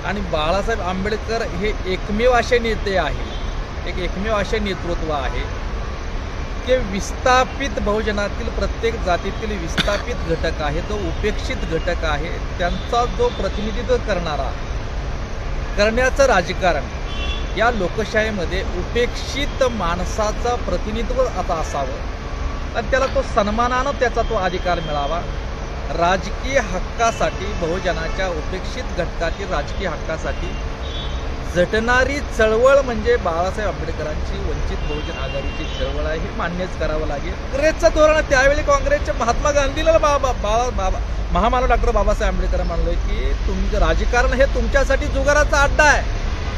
आणि बाळासाहेब आंबेडकर हे एकमेव असे नेते आहे, एकमेव असे नेतृत्व आहे की विस्थापित बहुजनातील प्रत्येक जातीतील विस्थापित घटक आहे, तो उपेक्षित घटक आहे, त्यांचा जो प्रतिनिधित्व करण्याचं राजकारण या लोकशाहीमध्ये उपेक्षित माणसाचं प्रतिनिधित्व आता असावं आणि त्याला तो सन्मानानं त्याचा तो अधिकार मिळावा। राजकीय हक्कासाठी, बहुजनाच्या उपेक्षित घटकातील राजकीय हक्कासाठी झटणारी चळवळ म्हणजे बाळासाहेब आंबेडकरांची वंचित बहुजन आघाडीची चळवळ आहे, हे मान्यच करावं लागेल। काँग्रेसचं धोरण त्यावेळी काँग्रेसचे महात्मा गांधीला महामानव डॉक्टर बाबासाहेब आंबेडकर म्हणलोय की तुमचं राजकारण हे तुमच्यासाठी जुगाराचा अड्डा आहे,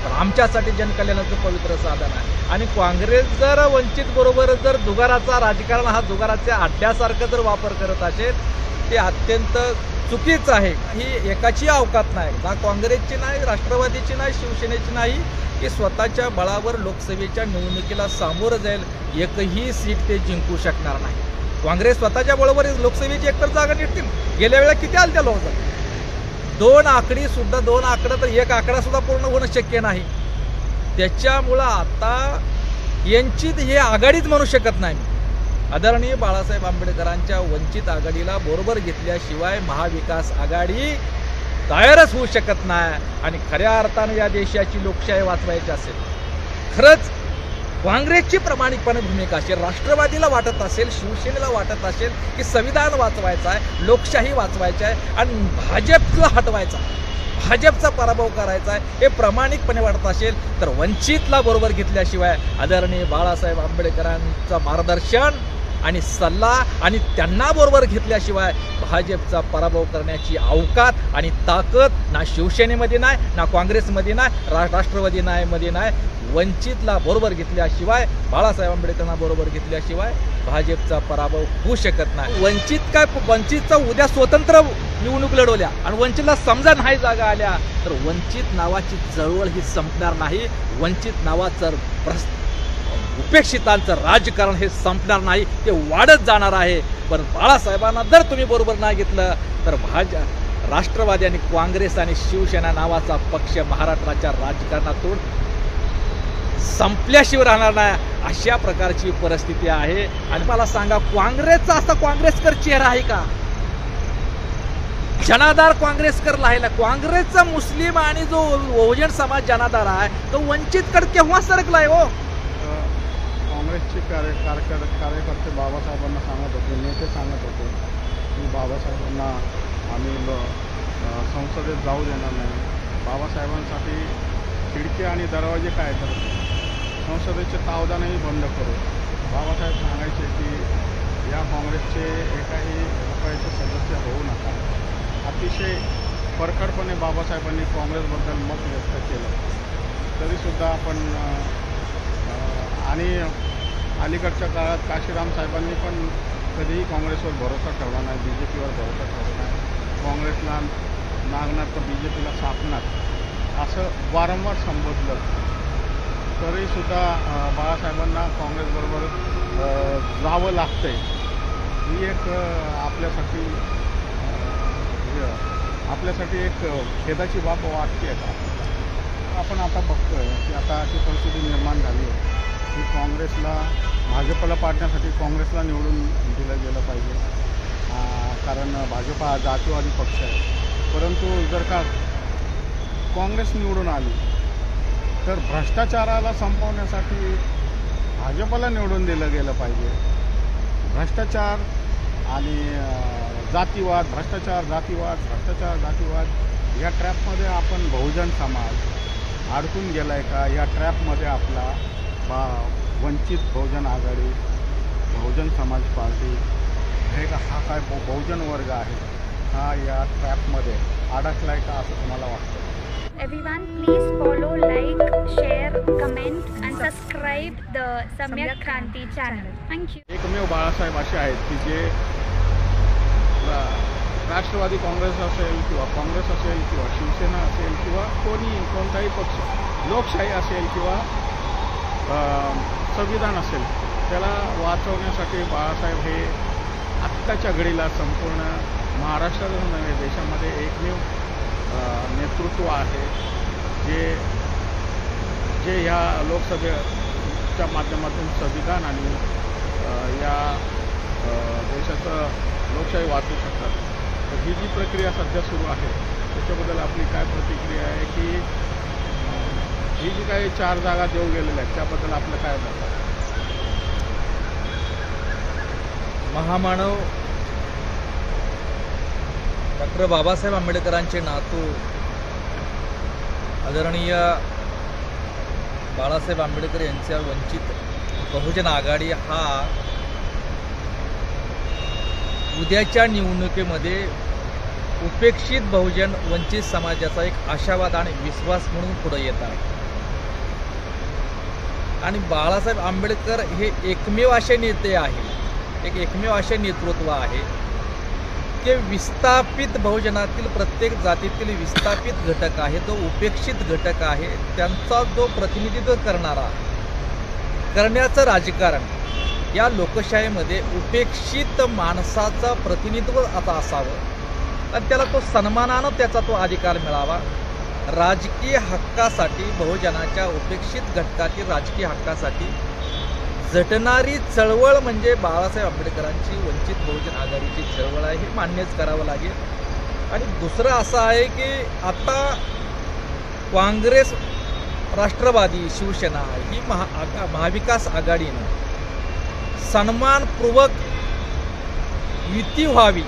पण आमच्यासाठी जनकल्याणाचं पवित्र साधन आहे। आणि काँग्रेस जर वंचित बरोबर जर जुगाराचा राजकारण हा जुगाराच्या अड्ड्यासारखं जर वापर करत असेल ते अत्यंत चुकीचं आहे। ही एकाची अवकात नाही, ना काँग्रेसची नाही, राष्ट्रवादीची नाही, शिवसेनेची नाही की स्वतःच्या बळावर लोकसभेच्या निवडणुकीला सामोरं जाईल, एकही सीट ते जिंकू शकणार नाही। काँग्रेस स्वतःच्या बळावर लोकसभेची एकतर जागा निघतील, गेल्या वेळेला किती आल्या त्या लोकसभा 2 आकडी सुद्धा 2 आकडा तर 1 आकडा सुद्धा पूर्ण होणं शक्य नाही। त्याच्यामुळं आता यांची हे आघाडीच म्हणू शकत नाही। आदरणीय बाळासाहेब आंबेडकरांच्या वंचित आघाडीला बरोबर घेतल्याशिवाय महाविकास आघाडी तयारच होऊ शकत नाही। आणि खऱ्या अर्थानं या देशाची लोकशाही वाचवायची असेल, खरंच काँग्रेसची प्रामाणिकपणे भूमिका असेल, राष्ट्रवादीला वाटत असेल, शिवसेनेला वाटत असेल की संविधान वाचवायचं आहे, लोकशाही वाचवायची आहे आणि भाजपला हटवायचं आहे, भाजपचा पराभव करायचा आहे, हे प्रामाणिकपणे वाटत असेल तर वंचितला बरोबर घेतल्याशिवाय आदरणीय बाळासाहेब आंबेडकरांचं मार्गदर्शन आणि सल्ला आणि त्यांना बरोबर घेतल्याशिवाय भाजपचा पराभव करण्याची अवकात आणि ताकद ना शिवसेनेमध्ये नाही, ना काँग्रेसमध्ये नाही, राष्ट्रवादी मध्ये नाही। वंचितला बरोबर घेतल्याशिवाय, बाळासाहेब आंबेडकरांना बरोबर घेतल्याशिवाय भाजपचा पराभव होऊ शकत नाही। वंचितचा उद्या स्वतंत्र निवडणूक लढवल्या आणि वंचितला समजा नाही जागा आल्या तर वंचित नावाची चळवळ ही संपणार नाही, वंचित नावाचं उपेक्षितांचं राजकारण हे संपणार नाही, ते वाढत जाणार आहे। पण बाळासाहेबांना जर तुम्ही बरोबर नाही घेतलं तर राष्ट्रवादी आणि काँग्रेस आणि शिवसेना नावाचा पक्ष महाराष्ट्राच्या राजकारणातून संपल्याशिवाय राहणार नाही, अशा प्रकारची परिस्थिती आहे। आणि मला सांगा, काँग्रेसचा असा काँग्रेसकर चेहरा आहे का? जनाधार काँग्रेसकर राहिला, काँग्रेसचा मुस्लिम आणि जो बहुजन समाज जनाधार आहे तो वंचितकडे केव्हा सरकलाय हो? काँग्रेसचे कार्यकर्ते बाबासाहेबांना सांगत होते, नेते सांगत होते की बाबासाहेबांना आम्ही संसदेत जाऊ देणार नाही, बाबासाहेबांसाठी खिडकी आणि दरवाजे काय तर संसदेचे तावदानही बंद करू। बाबासाहेब सांगायचे की या काँग्रेसचे एकाही रुपयाचे सदस्य होऊ नका। अतिशय परखडपणे बाबासाहेबांनी काँग्रेसबद्दल मत व्यक्त केलं। तरीसुद्धा आपण आणि अलीकडच्या काळात काशीराम साहेबांनी पण कधीही काँग्रेसवर भरोसा ठेवला नाही, BJPवर भरोसा ठेवला नाही, काँग्रेसला नागनाथ तर BJPला सापनाथ असं वारंवार संबोधलं। तरीसुद्धा बाळासाहेबांना काँग्रेसबरोबर जावं लागतंय, ही एक आपल्यासाठी एक खेदाची बाब वाटते का? आपण आता बघतोय की आता अशी परिस्थिती निर्माण झाली आहे की काँग्रेसला भाजपला पाडण्यासाठी काँग्रेसला निवडून दिलं गेलं पाहिजे, कारण भाजप हा जातीवादी पक्ष आहे। परंतु जर का काँग्रेस निवडून आली तर भ्रष्टाचाराला संपवण्यासाठी भाजपला निवडून दिलं गेलं पाहिजे। भ्रष्टाचार आणि जातीवाद, भ्रष्टाचार जातीवाद या ट्रॅपमध्ये आपण बहुजन समाज अडकून गेलाय का? या ट्रॅपमध्ये आपला वंचित बहुजन आघाडी, बहुजन समाज पार्टी हे हा काय बहुजन वर्ग आहे, हा या ट्रॅपमध्ये अडकलाय का असं तुम्हाला वाटतं? Everyone, please follow, like, share, comment and subscribe the Samyak Kranti channel. Thank you. एकमेव बाळासाहेब असे आहेत की जे राष्ट्रवादी काँग्रेस असेल किंवा काँग्रेस असेल किंवा शिवसेना असेल किंवा कोणताही पक्ष, लोकशाही असेल किंवा संविधान असेल, त्याला वाचवण्यासाठी बाळासाहेब हे आत्ताच्या घडीला संपूर्ण महाराष्ट्रातच नव्हे देशामध्ये एकमेव नेतृत्व आहे जे ह्या लोकसभेच्या माध्यमातून संविधान आणि या देशाचं लोकशाही वाचू शकतात. तर ही जी प्रक्रिया सध्या सुरू आहे त्याच्याबद्दल आपली काय प्रतिक्रिया आहे की ही जी काही 4 जागा देऊ गेलेल्या आहेत त्याबद्दल आपलं काय मत आहे? महामानव डॉक्टर बाबासाहेब आंबेडकरांचे नातू आदरणीय बाळासाहेब आंबेडकर यांच्या वंचित बहुजन आघाडी हा उद्याच्या निवडणुकीमध्ये उपेक्षित बहुजन वंचित समाजाचा एक आशावाद आणि विश्वास म्हणून पुढे येत आहे. आणि बाळासाहेब आंबेडकर हे एकमेव असे नेते आहे, एकमेव असे नेतृत्व आहे की विस्थापित बहुजनातील प्रत्येक जातीतील विस्थापित घटक आहे, तो उपेक्षित घटक आहे, त्यांचा जो प्रतिनिधित्व करण्याचं राजकारण या लोकशाहीमध्ये उपेक्षित माणसाचं प्रतिनिधित्व आता असावं आणि त्याला तो सन्मानानं त्याचा तो अधिकार मिळावा. राजकीय हक्कासाठी बहुजनाच्या उपेक्षित घटकातील राजकीय हक्कासाठी झटणारी चळवळ म्हणजे बाळासाहेब आंबेडकरांची वंचित बहुजन आघाडीची चळवळ आहे, हे मान्यच करावं लागेल. आणि दुसरं असं आहे की आता काँग्रेस, राष्ट्रवादी, शिवसेना ही महाविकास आघाडीनं सन्मानपूर्वक युती व्हावी,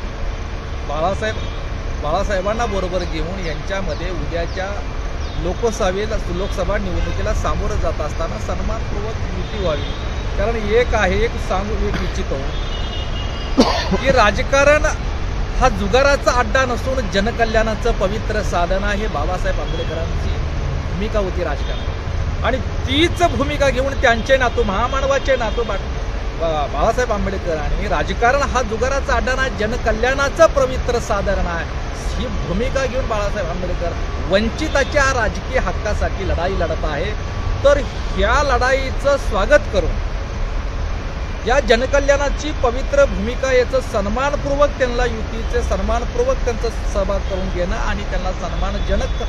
बाळासाहेबांना बरोबर घेऊन यांच्यामध्ये उद्याच्या लोकसभा निवडणुकीला सामोरं जात असताना सन्मानपूर्वक युती व्हावी. कारण एक सांगू इच्छितो की राजकारण हा जुगाराचा अड्डा नसून जनकल्याणाचं पवित्र साधन आहे. बाबासाहेब आंबेडकरांची भूमिका होती राजकारण आणि तीच भूमिका घेऊन त्यांचे नातू, महामानवाचे नातू बाळासाहेब आंबेडकर आणि राजकारण हा जुगाराचा अड्डा नाही, जनकल्याणाचं पवित्र साधन आहे, ही भूमिका घेऊन बाळासाहेब आंबेडकर वंचिताच्या राजकीय हक्कासाठी लढाई लढत आहे. तर ह्या लढाईचं स्वागत करून या जनकल्याणाची पवित्र भूमिका याचं सन्मानपूर्वक त्यांना युतीचे सन्मानपूर्वक त्यांचं सहभाग करून घेणं आणि त्यांना सन्मानजनक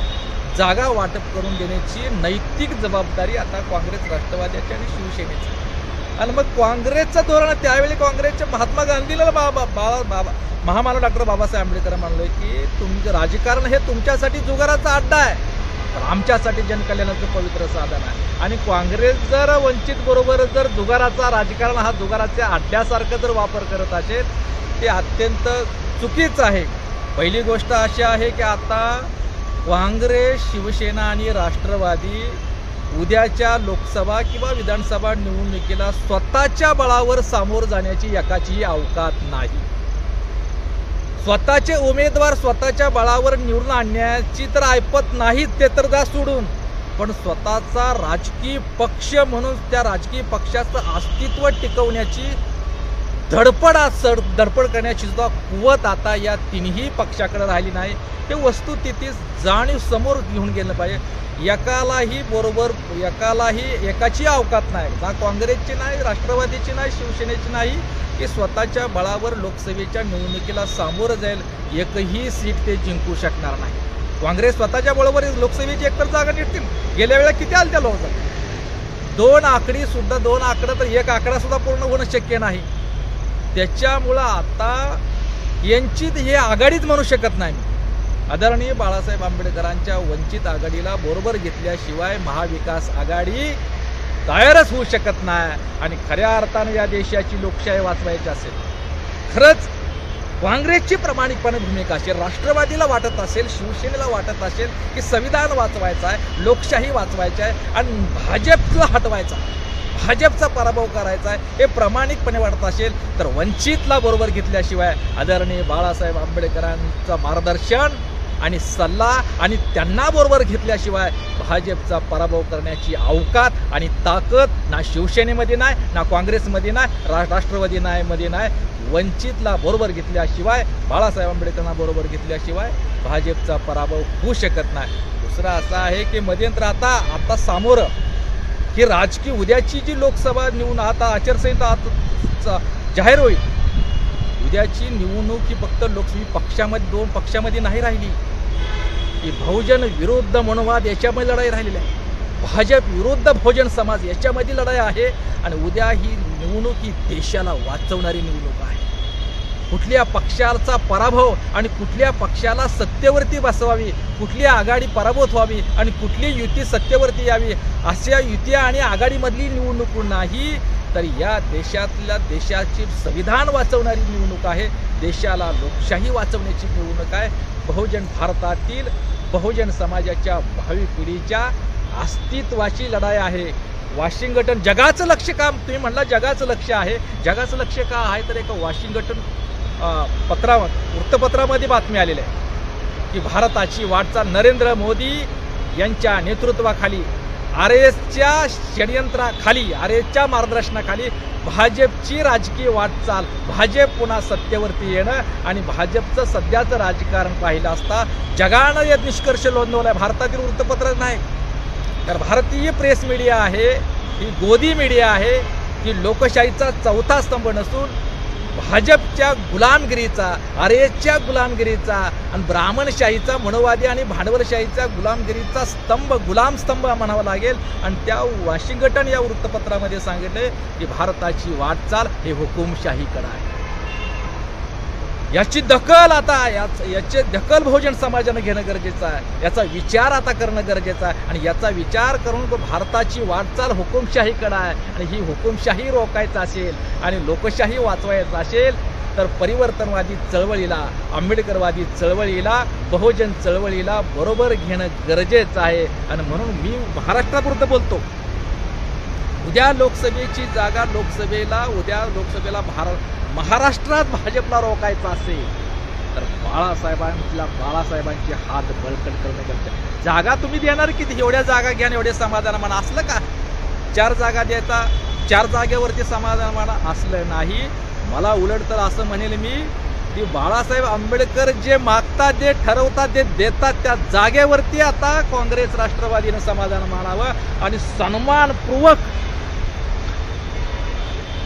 जागा वाटप करून देण्याची नैतिक जबाबदारी आता काँग्रेस, राष्ट्रवादीची आणि शिवसेनेची. आणि मग काँग्रेसचं धोरण त्यावेळी काँग्रेसच्या महात्मा गांधीला महामानव डॉक्टर बाबासाहेब आंबेडकर म्हणलोय की तुमचं राजकारण हे तुमच्यासाठी जुगाराचा अड्डा आहे, पण आमच्यासाठी जनकल्याणाचं पवित्र साधन आहे. आणि काँग्रेस जर वंचित बरोबर जर जुगाराचा राजकारण हा जुगाराच्या अड्ड्यासारखं जर वापर करत असेल ते अत्यंत चुकीचं आहे. पहिली गोष्ट अशी आहे की आता काँग्रेस, शिवसेना आणि राष्ट्रवादी उद्याच्या लोकसभा किंवा विधानसभा निवडणुकीला स्वतःच्या बळावर सामोर जाण्याची एकाचीही अवकात नाही. स्वतःचे उमेदवार स्वतःच्या बळावर निवडून आणण्याची तर ऐपत नाहीत, ते तर जा सोडून, पण स्वतःचा राजकीय पक्ष म्हणून त्या राजकीय पक्षाचं अस्तित्व टिकवण्याची धडपड करण्याची सुद्धा कुवत आता या तिन्ही पक्षाकडे राहिली नाही. हे वस्तुस्थिती जाणीव समोर घेऊन गेलं पाहिजे. एकाची अवकात नाही, ना काँग्रेसची नाही, राष्ट्रवादीची नाही, शिवसेनेची नाही, की स्वतःच्या बळावर लोकसभेच्या निवडणुकीला सामोरं जाईल. एकही सीट ते जिंकू शकणार नाही. काँग्रेस स्वतःच्या बळावर लोकसभेची एकतर जागा निघतील. गेल्या वेळेला किती आल्या त्या लोकसभेत? 2 आकडं तर एक आकडा सुद्धा पूर्ण होणं शक्य नाही. त्याच्यामुळं आता यांची हे आघाडीच म्हणू शकत नाही. आदरणीय बाळासाहेब आंबेडकरांच्या वंचित आघाडीला बरोबर घेतल्याशिवाय महाविकास आघाडी तयारच होऊ शकत नाही. आणि खऱ्या अर्थानं या देशाची लोकशाही वाचवायची असेल, खरंच काँग्रेसची प्रामाणिकपणे भूमिका असेल, राष्ट्रवादीला वाटत असेल, शिवसेनेला वाटत असेल की संविधान वाचवायचं आहे, लोकशाही वाचवायची आहे आणि भाजपला हटवायचं आहे, भाजपचा पराभव करायचा आहे, हे प्रामाणिकपणे वाटत असेल तर वंचितला बरोबर घेतल्याशिवाय आदरणीय बाळासाहेब आंबेडकरांचं मार्गदर्शन आणि सल्ला आणि त्यांना बरोबर घेतल्याशिवाय भाजपचा पराभव करण्याची अवकात आणि ताकद ना शिवसेनेमध्ये नाही, ना काँग्रेसमध्ये नाही, राष्ट्रवादी मध्ये नाही. वंचितला बरोबर घेतल्याशिवाय, बाळासाहेब आंबेडकरांना बरोबर घेतल्याशिवाय भाजपचा पराभव होऊ शकत नाही. दुसरं असं आहे की मध्यंतर आता सामोरं ही राजकीय उद्याची जी लोकसभा निवडणूक आता आचारसंहिता जाहीर होईल. उद्याची निवडणूक ही फक्त लोकसभा पक्षामध्ये 2 पक्षामध्ये नाही राहिली, की बहुजन विरुद्ध मनोवाद याच्यामध्ये लढाई राहिलेली आहे, भाजप विरुद्ध बहुजन समाज याच्यामध्ये लढाई आहे. आणि उद्या ही निवडणूक ही देशाला वाचवणारी निवडणूक आहे. कुठल्या पक्षाचा पराभव आणि कुठल्या पक्षाला सत्तेवरती बसवावी, कुठली आघाडी पराभूत व्हावी आणि कुठली युती सत्तेवरती यावी, अशा युती आणि आघाडीमधली निवडणूक नाही, तर या देशाची संविधान वाचवणारी निवडणूक आहे. देशाला लोकशाही वाचवण्याची निवडणूक आहे. बहुजन भारतातील बहुजन समाजाच्या भावी पिढीच्या अस्तित्वाची लढाई आहे. वॉशिंग्टन जगाचं लक्ष का तुम्ही म्हणला, जगाचं लक्ष आहे. जगाचं लक्ष का आहे तर एक वॉशिंग्टन वृत्तपत्रामध्ये बातमी आलेली आहे की भारताची वाटचाल नरेंद्र मोदी यांच्या नेतृत्वाखाली RSच्या षडयंत्राखाली, RSच्या मार्गदर्शनाखाली भाजपची राजकीय वाटचाल, भाजप पुन्हा सत्तेवरती येणं आणि भाजपचं सध्याचं राजकारण पाहिलं असता जगानं यात निष्कर्ष नोंदवला आहे. भारतातील वृत्तपत्र नाही, तर भारतीय प्रेस मीडिया आहे, ही गोदी मीडिया आहे, की लोकशाहीचा चौथा स्तंभ नसून भाजपच्या गुलामगिरीचा, RSच्या गुलामगिरीचा आणि ब्राह्मणशाहीचा, मनोवादी आणि भांडवलशाहीचा गुलामगिरीचा गुलाम स्तंभ म्हणावा लागेल. आणि त्या वॉशिंग्टन या वृत्तपत्रामध्ये सांगितले की भारताची वाटचाल हे हुकुमशाहीकडे आहे. याची दखल याची दखल बहुजन समाजानं घेणं गरजेचं आहे. याचा विचार आता करणं गरजेचं आहे. आणि याचा विचार करून भारताची वाटचाल हुकुमशाहीकडे आहे. आणि ही हुकुमशाही रोखायचं असेल आणि लोकशाही वाचवायचं असेल तर परिवर्तनवादी चळवळीला, आंबेडकरवादी चळवळीला, बहुजन चळवळीला बरोबर घेणं गरजेचं आहे. आणि म्हणून मी महाराष्ट्रापुरतं बोलतो. उद्या लोकसभेची जागा उद्या लोकसभेला महाराष्ट्रात भाजपला रोखायचं असेल तर बाळासाहेबांचे हात बळकट करणं गरजेचं आहे. जागा तुम्ही देणार किती? एवढ्या जागा घ्या, एवढे समाधान म्हणा, असलं का? 4 जागा देता, 4 जागेवरती समाधान म्हणा, असलं नाही. मला उलट तर असं म्हणेल मी की बाळासाहेब आंबेडकर जे मागतात, जे ठरवतात, जे देतात, त्या जागेवरती आता काँग्रेस राष्ट्रवादीनं समाधान मानावं आणि सन्मानपूर्वक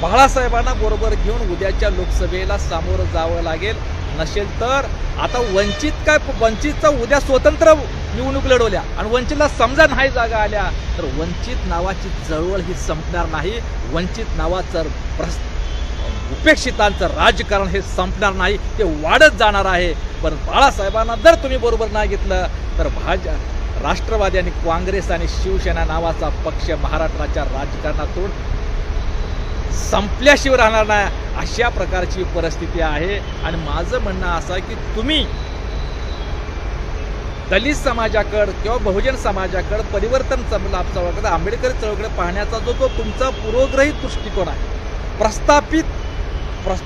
बाळासाहेबांना बरोबर घेऊन उद्याच्या लोकसभेला सामोरं जावं लागेल. नसेल तर आता वंचितचा उद्या स्वतंत्र निवडणूक लढवल्या आणि वंचितला समजा नाही जागा आल्या तर वंचित नावाची चळवळ ही संपणार नाही. वंचित नावाचं उपेक्षितांचं राजकारण हे संपणार नाही, ते वाढत जाणार आहे. पण बाळासाहेबांना जर तुम्ही बरोबर नाही घेतलं तर राष्ट्रवादी आणि काँग्रेस आणि शिवसेना नावाचा पक्ष महाराष्ट्राच्या राजकारणातून संपल्याशिवाय राहणार नाही. अशा प्रकारची परिस्थिती आहे. आणि माझं म्हणणं असं आहे की तुम्ही दलित समाजाकडे किंवा बहुजन समाजाकडे परिवर्तन लाभचा आंबेडकरी चळवळीकडे पाहण्याचा जो तुमचा पूर्वग्रहित दृष्टिकोन आहे,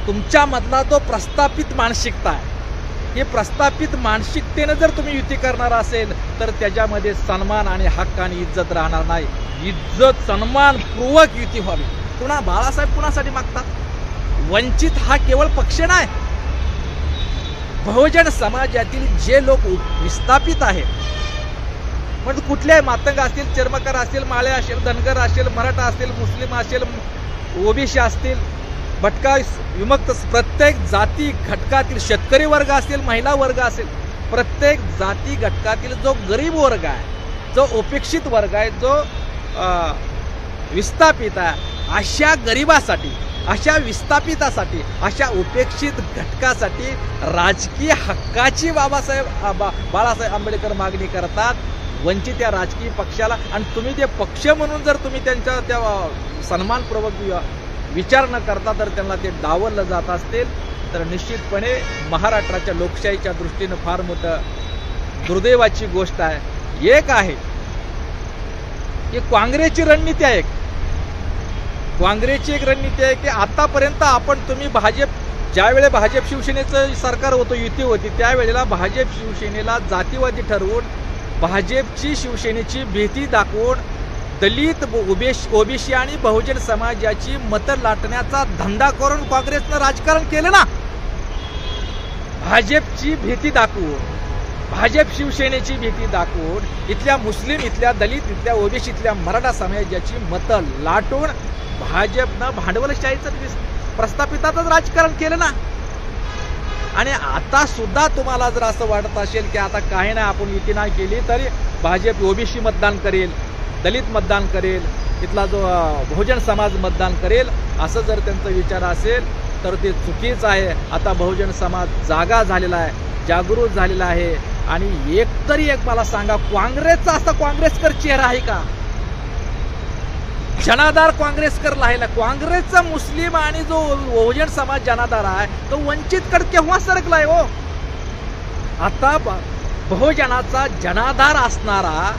तुमच्यामधला जो प्रस्थापित मानसिकता आहे, हे प्रस्थापित मानसिकतेनं जर तुम्ही युती करणार असेल तर त्याच्यामध्ये सन्मान आणि हक्क आणि इज्जत राहणार नाही. इज्जत सन्मानपूर्वक युती व्हावी. पुन्हा बाळासाहेब कुणासाठी मागतात? वंचित हा केवळ पक्ष नाही, बहुजन समाजातील जे लोक विस्थापित आहेत, म्हणजे कुठल्याही मातंग असतील, चर्मकार असतील, माळे असेल, धनगर असेल, मराठा असेल, मुस्लिम असेल, ओबीसी असतील, भटका विमुक्त, प्रत्येक जाती घटकातील शेतकरी वर्ग असेल, महिला वर्ग असेल, प्रत्येक जाती घटकातील जो गरीब वर्ग आहे, जो उपेक्षित वर्ग आहे, जो विस्थापित आहे, अशा गरिबासाठी, अशा विस्थापितासाठी, अशा उपेक्षित घटकासाठी राजकीय हक्काची बाळासाहेब आंबेडकर मागणी करतात. वंचित या राजकीय पक्षाला, आणि तुम्ही ते पक्ष म्हणून जर तुम्ही त्यांच्या त्या सन्मानपूर्वक विचार न करता तर त्यांना ते डावललं जात असतील तर निश्चितपणे महाराष्ट्राच्या लोकशाहीच्या दृष्टीनं फार मोठं दुर्दैवाची गोष्ट आहे. एक आहे की काँग्रेसची रणनीती आहे, काँग्रेसची एक रणनीती आहे की आतापर्यंत तुम्ही ज्यावेळेला भाजप शिवसेनेचं सरकार होतं, युती होती, त्यावेळेला भाजप शिवसेनेला जातीवादी ठरवून, भाजपची शिवसेनेची भीती दाखवून दलित, ओबीसी आणि बहुजन समाजाची मतं लाटण्याचा धंदा करून काँग्रेसनं राजकारण केलं ना. भाजपची भीती दाखवून, भाजप शिवसेनेची भीती दाखवून इथल्या मुस्लिम, इथल्या दलित, इथल्या ओबीसी, इथल्या मराठा समाजाची मतं लाटून भाजपनं भांडवलशाहीचं प्रस्थापिताचंच राजकारण केलं ना. आणि आता सुद्धा तुम्हाला जर असं वाटत असेल की आता काही नाही आपण युती नाही केली तरी भाजप ओबीसी मतदान करेल, दलित मतदान करेल, इथला जो बहुजन समाज मतदान करेल, असं जर त्यांचा विचार असेल तर ते चुकीचं आहे. आता बहुजन समाज जागा झालेला आहे, जागृत झालेला आहे. आणि एकतरी एक मला सांगा, काँग्रेसचा असा काँग्रेसकर चेहरा आहे का? जनाधार काँग्रेसकर राहिला. काँग्रेसचा मुस्लिम आणि जो बहुजन समाज जनाधार आहे तो वंचितकडे केव्हा सरकलाय हो? आता बहुजनाचा जनाधार असणारा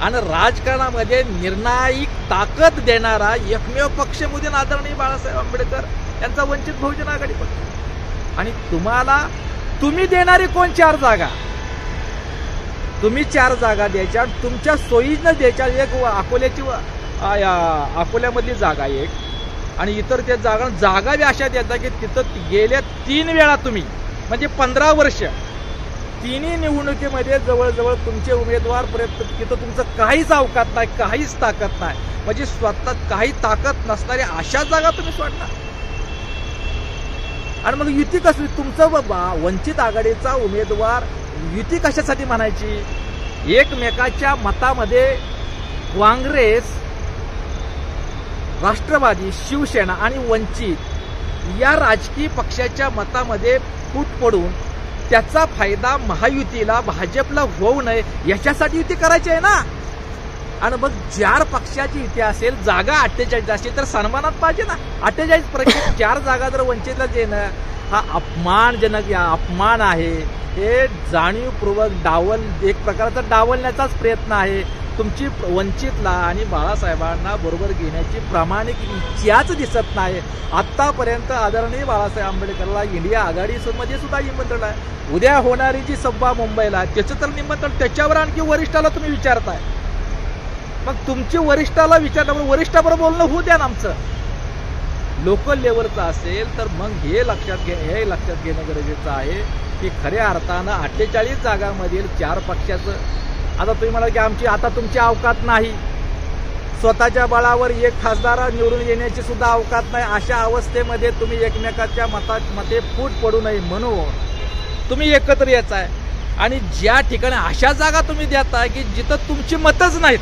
आणि राजकारणामध्ये निर्णायक ताकद देणारा एकमेव पक्ष म्हणून आदरणीय बाळासाहेब आंबेडकर यांचा वंचित बहुजन आघाडी पक्ष. आणि तुम्ही देणारी कोण 4 जागा? तुम्ही 4 जागा द्यायच्या, तुमच्या सोयीनं द्यायच्या. एक अकोल्यामधली जागा एक, आणि इतर त्या जागा बी अशा द्यायचा की तिथं गेल्या 3 वेळा तुम्ही म्हणजे 15 वर्ष तिन्ही निवडणुकीमध्ये जवळजवळ तुमचे उमेदवार तिथं तुमचं काहीच अवकात नाही, काहीच ताकद नाही. म्हणजे स्वतः काही ताकद नसणारी अशा जागा तुम्ही सोडणार. आणि मग युती कशी? तुमचं वंचित आघाडीचा उमेदवार युती कशासाठी म्हणायची? एकमेकाच्या मतामध्ये काँग्रेस, राष्ट्रवादी, शिवसेना आणि वंचित या राजकीय पक्षाच्या मतामध्ये फूट पडून त्याचा फायदा महायुतीला, भाजपला होऊ नये याच्यासाठी युती करायची आहे ना. आणि मग 4 पक्षाची युती असेल, जागा 48 असेल तर सन्मानात पाहिजे ना. 48 प्रत्येक 4 जागा जर वंचितला देणं हा अपमानजनक अपमान आहे. हे जाणीवपूर्वक एक प्रकारचा डावलण्याचाच प्रयत्न आहे. तुमची वंचितला आणि बाळासाहेबांना बरोबर घेण्याची प्रामाणिक इच्छाच दिसत नाही. आतापर्यंत आदरणीय बाळासाहेब आंबेडकरला इंडिया आघाडीमध्ये सुद्धा निमंत्रण आहे. उद्या होणारी जी सभा मुंबईला त्याचं तर निमंत्रण, त्याच्यावर आणखी वरिष्ठाला तुम्ही विचारताय. मग तुमची वरिष्ठाला विचारल्यावर वरिष्ठाबरोबर बोलणं होऊ द्या ना. आमचं लोकल लेवलचं असेल तर मग हे लक्षात घेणं गरजेचं आहे की खऱ्या अर्थानं 48 जागांमधील 4 पक्षाचं. आता तुम्ही म्हणाल की आता तुमची अवकात नाही, स्वतःच्या बळावर एक खासदार निवडून येण्याची सुद्धा अवकात नाही. अशा अवस्थेमध्ये तुम्ही एकमेकाच्या मते फूट पडू नये म्हणून तुम्ही एकत्र यायचाय. आणि ज्या ठिकाणी अशा जागा तुम्ही देताय की जिथं तुमची मतच नाहीत,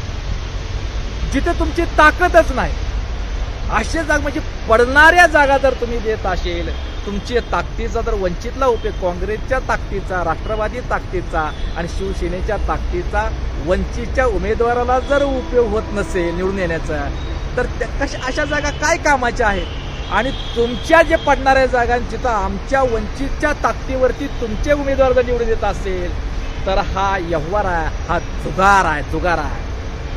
जिथे तुमची ताकदच नाही, अशा जागा म्हणजे पडणाऱ्या जागा जर तुम्ही देत असेल, तुमच्या ताकदीचा जर वंचितला उपयोग, काँग्रेसच्या ताकदीचा, राष्ट्रवादी ताकदीचा आणि शिवसेनेच्या ताकदीचा वंचितच्या उमेदवाराला जर उपयोग होत नसेल निवडून येण्याचा, तर अशा जागा काय कामाच्या आहेत? आणि तुमच्या जे पडणाऱ्या जागा जिथं आमच्या वंचितच्या ताकदीवरती तुमचे उमेदवार जर निवडून येत असेल तर हा व्यवहार आहे, हा जुगार आहे,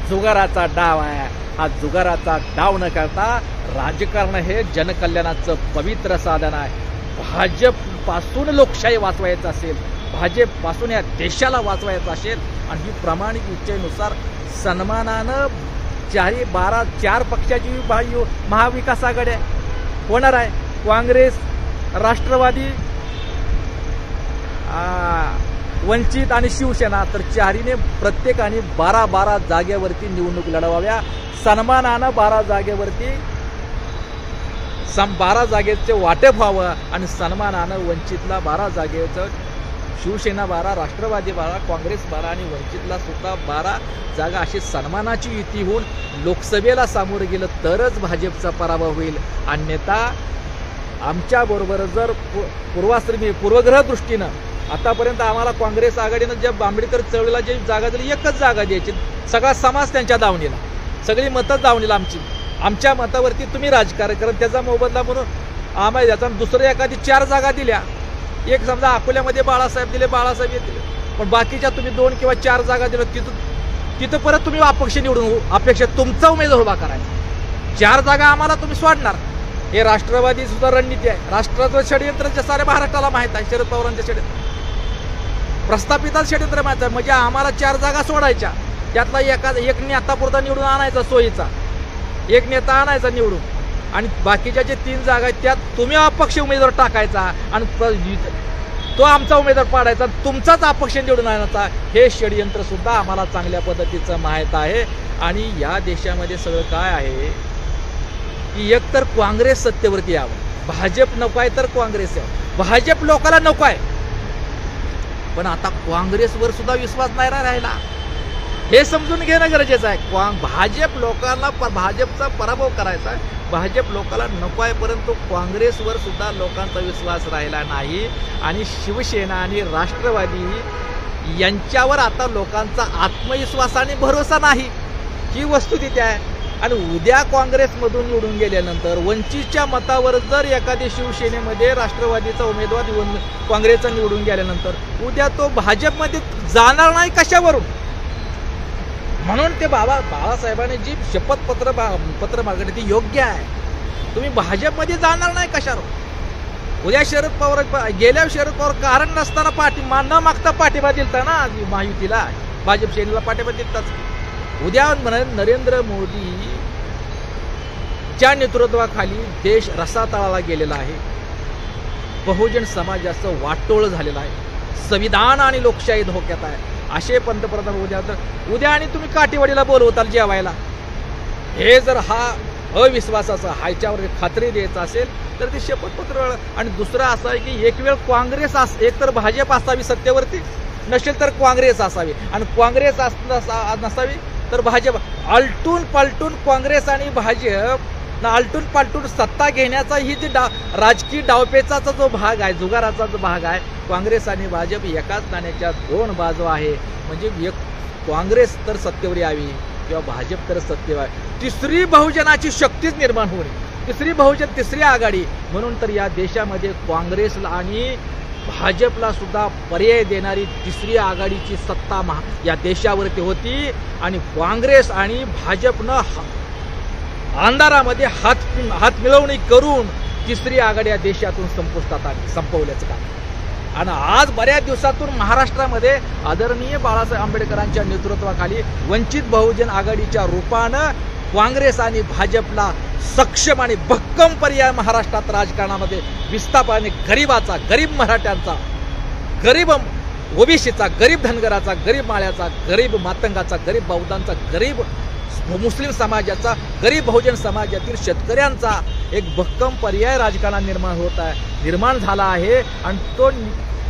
जुगाराचा डाव आहे. हा जुगाराचा डाव न करता राजकारण हे जनकल्याणाचं पवित्र साधन आहे. भाजपपासून लोकशाही वाचवायचं असेल, भाजपपासून या देशाला वाचवायचं असेल आणि ही प्रामाणिक इच्छेनुसार सन्मानानं 4 पक्षाची महाविकास आघाडी होणार आहे. काँग्रेस, राष्ट्रवादी, वंचित आणि शिवसेना, तर 4हीने प्रत्येकाने 12 जागेवरती निवडणूक लढवाव्या. सन्मानानं 12 जागेवरती 12 जागेचे वाटप व्हावं आणि सन्मानानं वंचितला 12 जागेचं, शिवसेना 12, राष्ट्रवादी 12, काँग्रेस 12 आणि वंचितला सुद्धा 12 जागा अशी सन्मानाची युती होऊन लोकसभेला सामोरं गेलं तरच भाजपचा पराभव होईल. अन्यथा आमच्याबरोबर जर पूर्वग्रह दृष्टीनं आतापर्यंत आम्हाला काँग्रेस आघाडीनं ज्या आंबेडकर चळवळीला जी जागा दिली, एकच जागा द्यायची, सगळा समाज त्यांच्या दावणीला, सगळी मतं दावणीला आमच्या मतावरती तुम्ही राजकारण करा. त्याचा मोबदला म्हणून आम्हाला याचा दुसऱ्या एखादी 4 जागा दिल्या, एक समजा अकोल्यामध्ये बाळासाहेब दिले, बाळासाहेब येतील, पण बाकीच्या तुम्ही 2 किंवा 4 जागा दिल्या, तिथं परत तुम्ही अपक्ष निवडून अपेक्षा तुमचा उमेदवार उभा करायचा. 4 जागा आम्हाला तुम्ही सोडणार. हे राष्ट्रवादी सुद्धा रणनीती आहे. राष्ट्राचं षडयंत्र साऱ्या महाराष्ट्राला माहित आहे. शरद पवारांच्या षडयंत्र, प्रस्थापितात षडयंत्र माहित आहे. म्हणजे आम्हाला 4 जागा सोडायच्या, त्यातला एक नेता पुरता निवडून आणायचा, सोयीचा एक नेता आणायचा निवडून, आणि बाकीच्या जे 3 जागा आहेत त्यात तुम्ही अपक्ष उमेदवार टाकायचा आणि तो आमचा उमेदवार पाडायचा, तुमचाच अपक्ष निवडून आणायचा. हे षडयंत्र सुद्धा आम्हाला चांगल्या पद्धतीचं माहीत आहे. आणि या देशामध्ये सगळं काय आहे की एक तर काँग्रेस सत्तेवरती यावं, भाजप नको आहे तर काँग्रेस यावं. भाजप लोकांना नको आहे, पण आता काँग्रेसवर सुद्धा विश्वास नाही राहिला, हे समजून घेणं गरजेचं आहे. भाजप लोकांना भाजपचा पराभव करायचा आहे, भाजप लोकांना नको आहे, परंतु काँग्रेसवर सुद्धा लोकांचा विश्वास राहिला नाही आणि शिवसेना आणि राष्ट्रवादी यांच्यावर आता लोकांचा आत्मविश्वास आणि भरोसा नाही, ही वस्तुस्थिती आहे. आणि उद्या काँग्रेसमधून निवडून गेल्यानंतर वंचितच्या मतावर जर एखादी शिवसेनेमध्ये राष्ट्रवादीचा उमेदवार काँग्रेसचा निवडून गेल्यानंतर उद्या तो भाजपमध्ये जाणार नाही कशावरून. म्हणून ते बाळासाहेबांनी जी शपथपत्र मागणी ती योग्य आहे. तुम्ही भाजपमध्ये जाणार नाही कशावर. उद्या शरद पवार गेल्या शरद पवार कारण नसताना न मागता पाठिंबा दिलता ना महायुतीला, भाजप सेनेला पाठिंबा दिलताच. उद्या नरेंद्र मोदी च्या नेतृत्वाखाली देश रसातळाला गेलेला आहे, बहुजन समाजाचं वाटोळ झालेलं आहे, संविधान आणि लोकशाही धोक्यात आहे. असे पंतप्रधान उद्या आणि तुम्ही काठीवाडीला बोलवताल जेवायला, हे जर हा अविश्वासाचा ह्याच्यावर खात्री द्यायचा असेल तर ते शपथपत्र. आणि दुसरं असं आहे की एक वेळ काँग्रेस एक तर भाजप असावी सत्तेवरती, नसेल तर काँग्रेस असावी, आणि काँग्रेस नसावी तर भाजप. आलटून पालटून काँग्रेस आणि भाजप आलटून पालटून सत्ता घेण्याचा ही जी राजकीय डावपेचाचा जो भाग आहे, जुगाराचा जो भाग आहे, काँग्रेस आणि भाजप एकाच नाण्याच्या दोन बाजू आहे. म्हणजे एक काँग्रेस तर सत्तेवर यावी किंवा भाजप तर सत्तेवर यावी, तिसरी बहुजनाची शक्तीच निर्माण होणे, तिसरी आघाडी. म्हणून तर या देशामध्ये काँग्रेसला आणि भाजपला सुद्धा पर्याय देणारी तिसरी आघाडीची सत्ता या देशावरती होती. आणि काँग्रेस आणि भाजपनं अंधारामध्ये हात मिळवणी करून तिसरी आघाडी या देशातून संपुष्टात आली, संपवल्याचं काम. आणि आज बऱ्याच दिवसातून महाराष्ट्रामध्ये आदरणीय बाळासाहेब आंबेडकरांच्या नेतृत्वाखाली वंचित बहुजन आघाडीच्या रूपानं काँग्रेस आणि भाजपला सक्षम आणि भक्कम पर्याय महाराष्ट्रात राजकारणामध्ये विस्थापनाने गरीबाचा, गरीब मराठ्यांचा, गरीब ओबीसीचा, गरीब धनगराचा, गरीब माळ्याचा, गरीब मातंगाचा, गरीब बौद्धांचा, गरीब मुस्लिम समाजाचा, गरीब बहुजन समाजातील शेतकऱ्यांचा एक भक्कम पर्याय राजकारणात निर्माण झाला आहे. आणि तो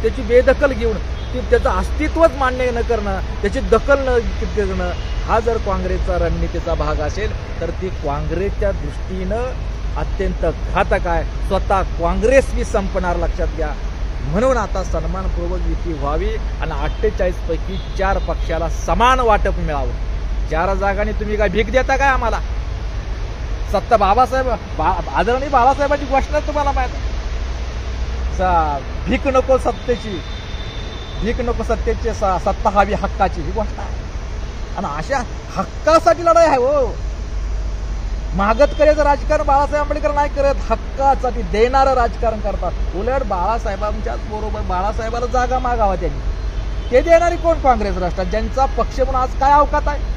त्याची बेदखल घेऊन त्याचं अस्तित्वच मान्य न करणं, त्याची दखल न करणं, हा जर काँग्रेसचा रणनीतीचा भाग असेल तर ती काँग्रेसच्या दृष्टीनं अत्यंत घातक आहे. स्वतः काँग्रेस बी संपणार, लक्षात घ्या. म्हणून आता सन्मानपूर्वक युती व्हावी आणि 48 पैकी 4 पक्षाला समान वाटप मिळावं. 4 जागांनी तुम्ही काय भीक देता काय आम्हाला? सत्ता आदरणीय बाळासाहेबांची घोषणा तुम्हाला माहित आहे, भीक नको सत्तेची, भीक नको सत्तेची, सत्ता हवी हक्काची, ही गोष्ट आहे. आणि अशा हक्कासाठी लढाई आहे. हो, मागत करायचं राजकारण बाळासाहेब आंबेडकर नाही करत, हक्कासाठी देणारं राजकारण करतात. उलट बाळासाहेबांच्याच बरोबर बाळासाहेबाला जागा मागावा त्यांनी, ते देणारी कोण? काँग्रेस राष्ट्रात, ज्यांचा पक्ष म्हणून आज काय अवकात आहे.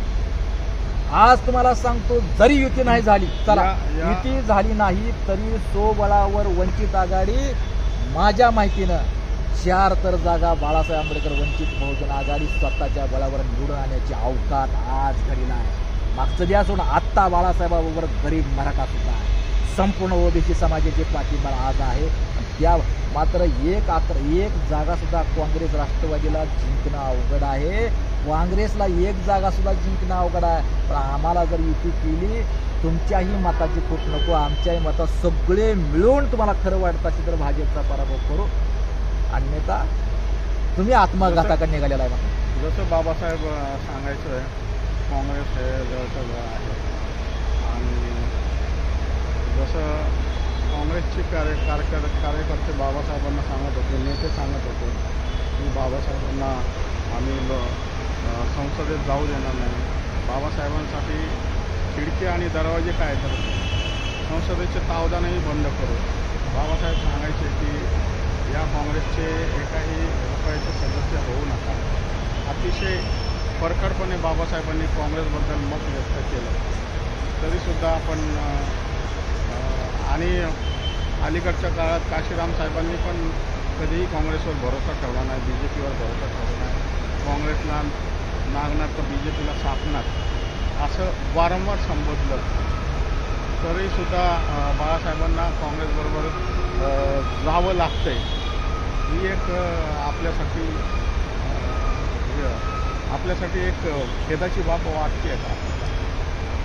आज तुम्हाला सांगतो, जरी युती नाही झाली, चला युती झाली नाही तरी सोबळावर वंचित आघाडी माझ्या माहितीनं 4 तर जागा बाळासाहेब आंबेडकर वंचित बहुजन आघाडी स्वतःच्या बळावर निवडून आणण्याची अवकात आज घडी नाही. मागचं द्या सोडून आत्ता बाळासाहेबाबरोबर गरीब मराठा सुद्धा आहे, संपूर्ण ओबीसी समाजाचे पाठिंबा आज आहे. त्या मात्र एक जागा सुद्धा काँग्रेस राष्ट्रवादीला जिंकणं अवघड आहे. काँग्रेसला 1 जागा सुद्धा जिंकणं अवघड आहे. पण आम्हाला जर युती केली, तुमच्याही मताची खूप नको, आमच्याही मतात सगळे मिळून तुम्हाला खरं वाटत असेल तर भाजपचा पराभव करू, अन्यथा तुम्ही आत्मघाताकडे निघालेला आहे. जसं बाबासाहेब सांगायचं, काँग्रेस हे जवळचं जवळ आहे. आणि जसं काँग्रेसचे कार्यकर्ते बाबासाहेबांना सांगत होते, नेते सांगत होते की बाबासाहेबांना आम्ही संसदेत जाऊ देणार नाही. बाबासाहेबांसाठी खिडकी आणि दरवाजे काय तर संसदेचे तावदानही बंद करू. बाबासाहेब सांगायचे की या काँग्रेसचे एकाही रुपयाचे सदस्य होऊ नका. अतिशय परखडपणे बाबासाहेबांनी काँग्रेसबद्दल मत व्यक्त केलं. तरीसुद्धा आपण आणि अलीकडच्या काळात काशीराम साहेबांनी पण कधीही काँग्रेसवर भरोसा ठेवला नाही, BJPवर भरोसा ठेवला नाही. काँग्रेसला नागणार तर BJPला सापणार असं वारंवार संबोधलं. तरीसुद्धा बाळासाहेबांना काँग्रेसबरोबर जावं लागतंय, ही एक आपल्यासाठी एक खेदाची बाब वाटते का?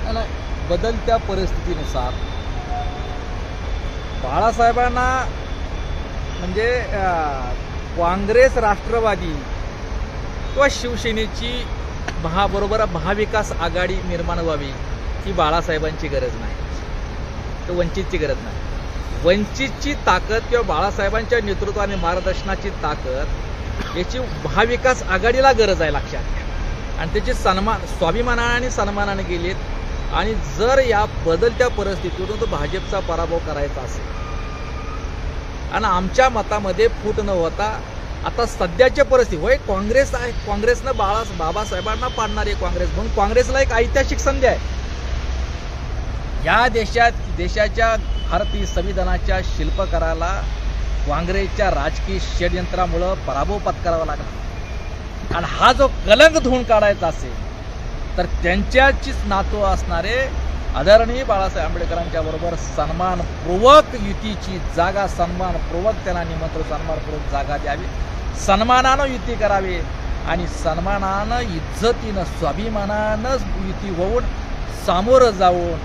आणि बदलत्या परिस्थितीनुसार बाळासाहेबांना म्हणजे काँग्रेस, राष्ट्रवादी किंवा शिवसेनेची महाविकास आघाडी निर्माण व्हावी ही बाळासाहेबांची गरज नाही, तर वंचितची गरज नाही. वंचितची ताकद किंवा बाळासाहेबांच्या नेतृत्व आणि मार्गदर्शनाची ताकद याची महाविकास आघाडीला गरज आहे, लक्षात घ्या. आणि त्याची स्वाभिमानाने आणि सन्मानाने गेलेत. आणि जर या बदलत्या परिस्थितीतून तो भाजपचा पराभव करायचा असेल आणि आमच्या मतामध्ये फूट न होता आता सध्याची परिस्थिती होय, काँग्रेस आहे, काँग्रेसनं बाबासाहेबांना पाडणारी काँग्रेस म्हणून काँग्रेसला एक ऐतिहासिक संधी आहे. या देशाच्या भारतीय संविधानाच्या शिल्पकाराला काँग्रेसच्या राजकीय षडयंत्रामुळं पराभव पत्करावा लागला. आणि हा जो कलंक धुवून काढायचा असेल तर त्यांच्याचीच नातू असणारे आदरणीय बाळासाहेब आंबेडकरांच्या बरोबर सन्मानपूर्वक युतीची जागा, सन्मानपूर्वक त्यांना निमंत्रण, सन्मानपूर्वक जागा द्यावी, सन्मानानं युती करावी आणि सन्मानानं, इज्जतीनं, स्वाभिमानानं युती होऊन सामोरं जाऊन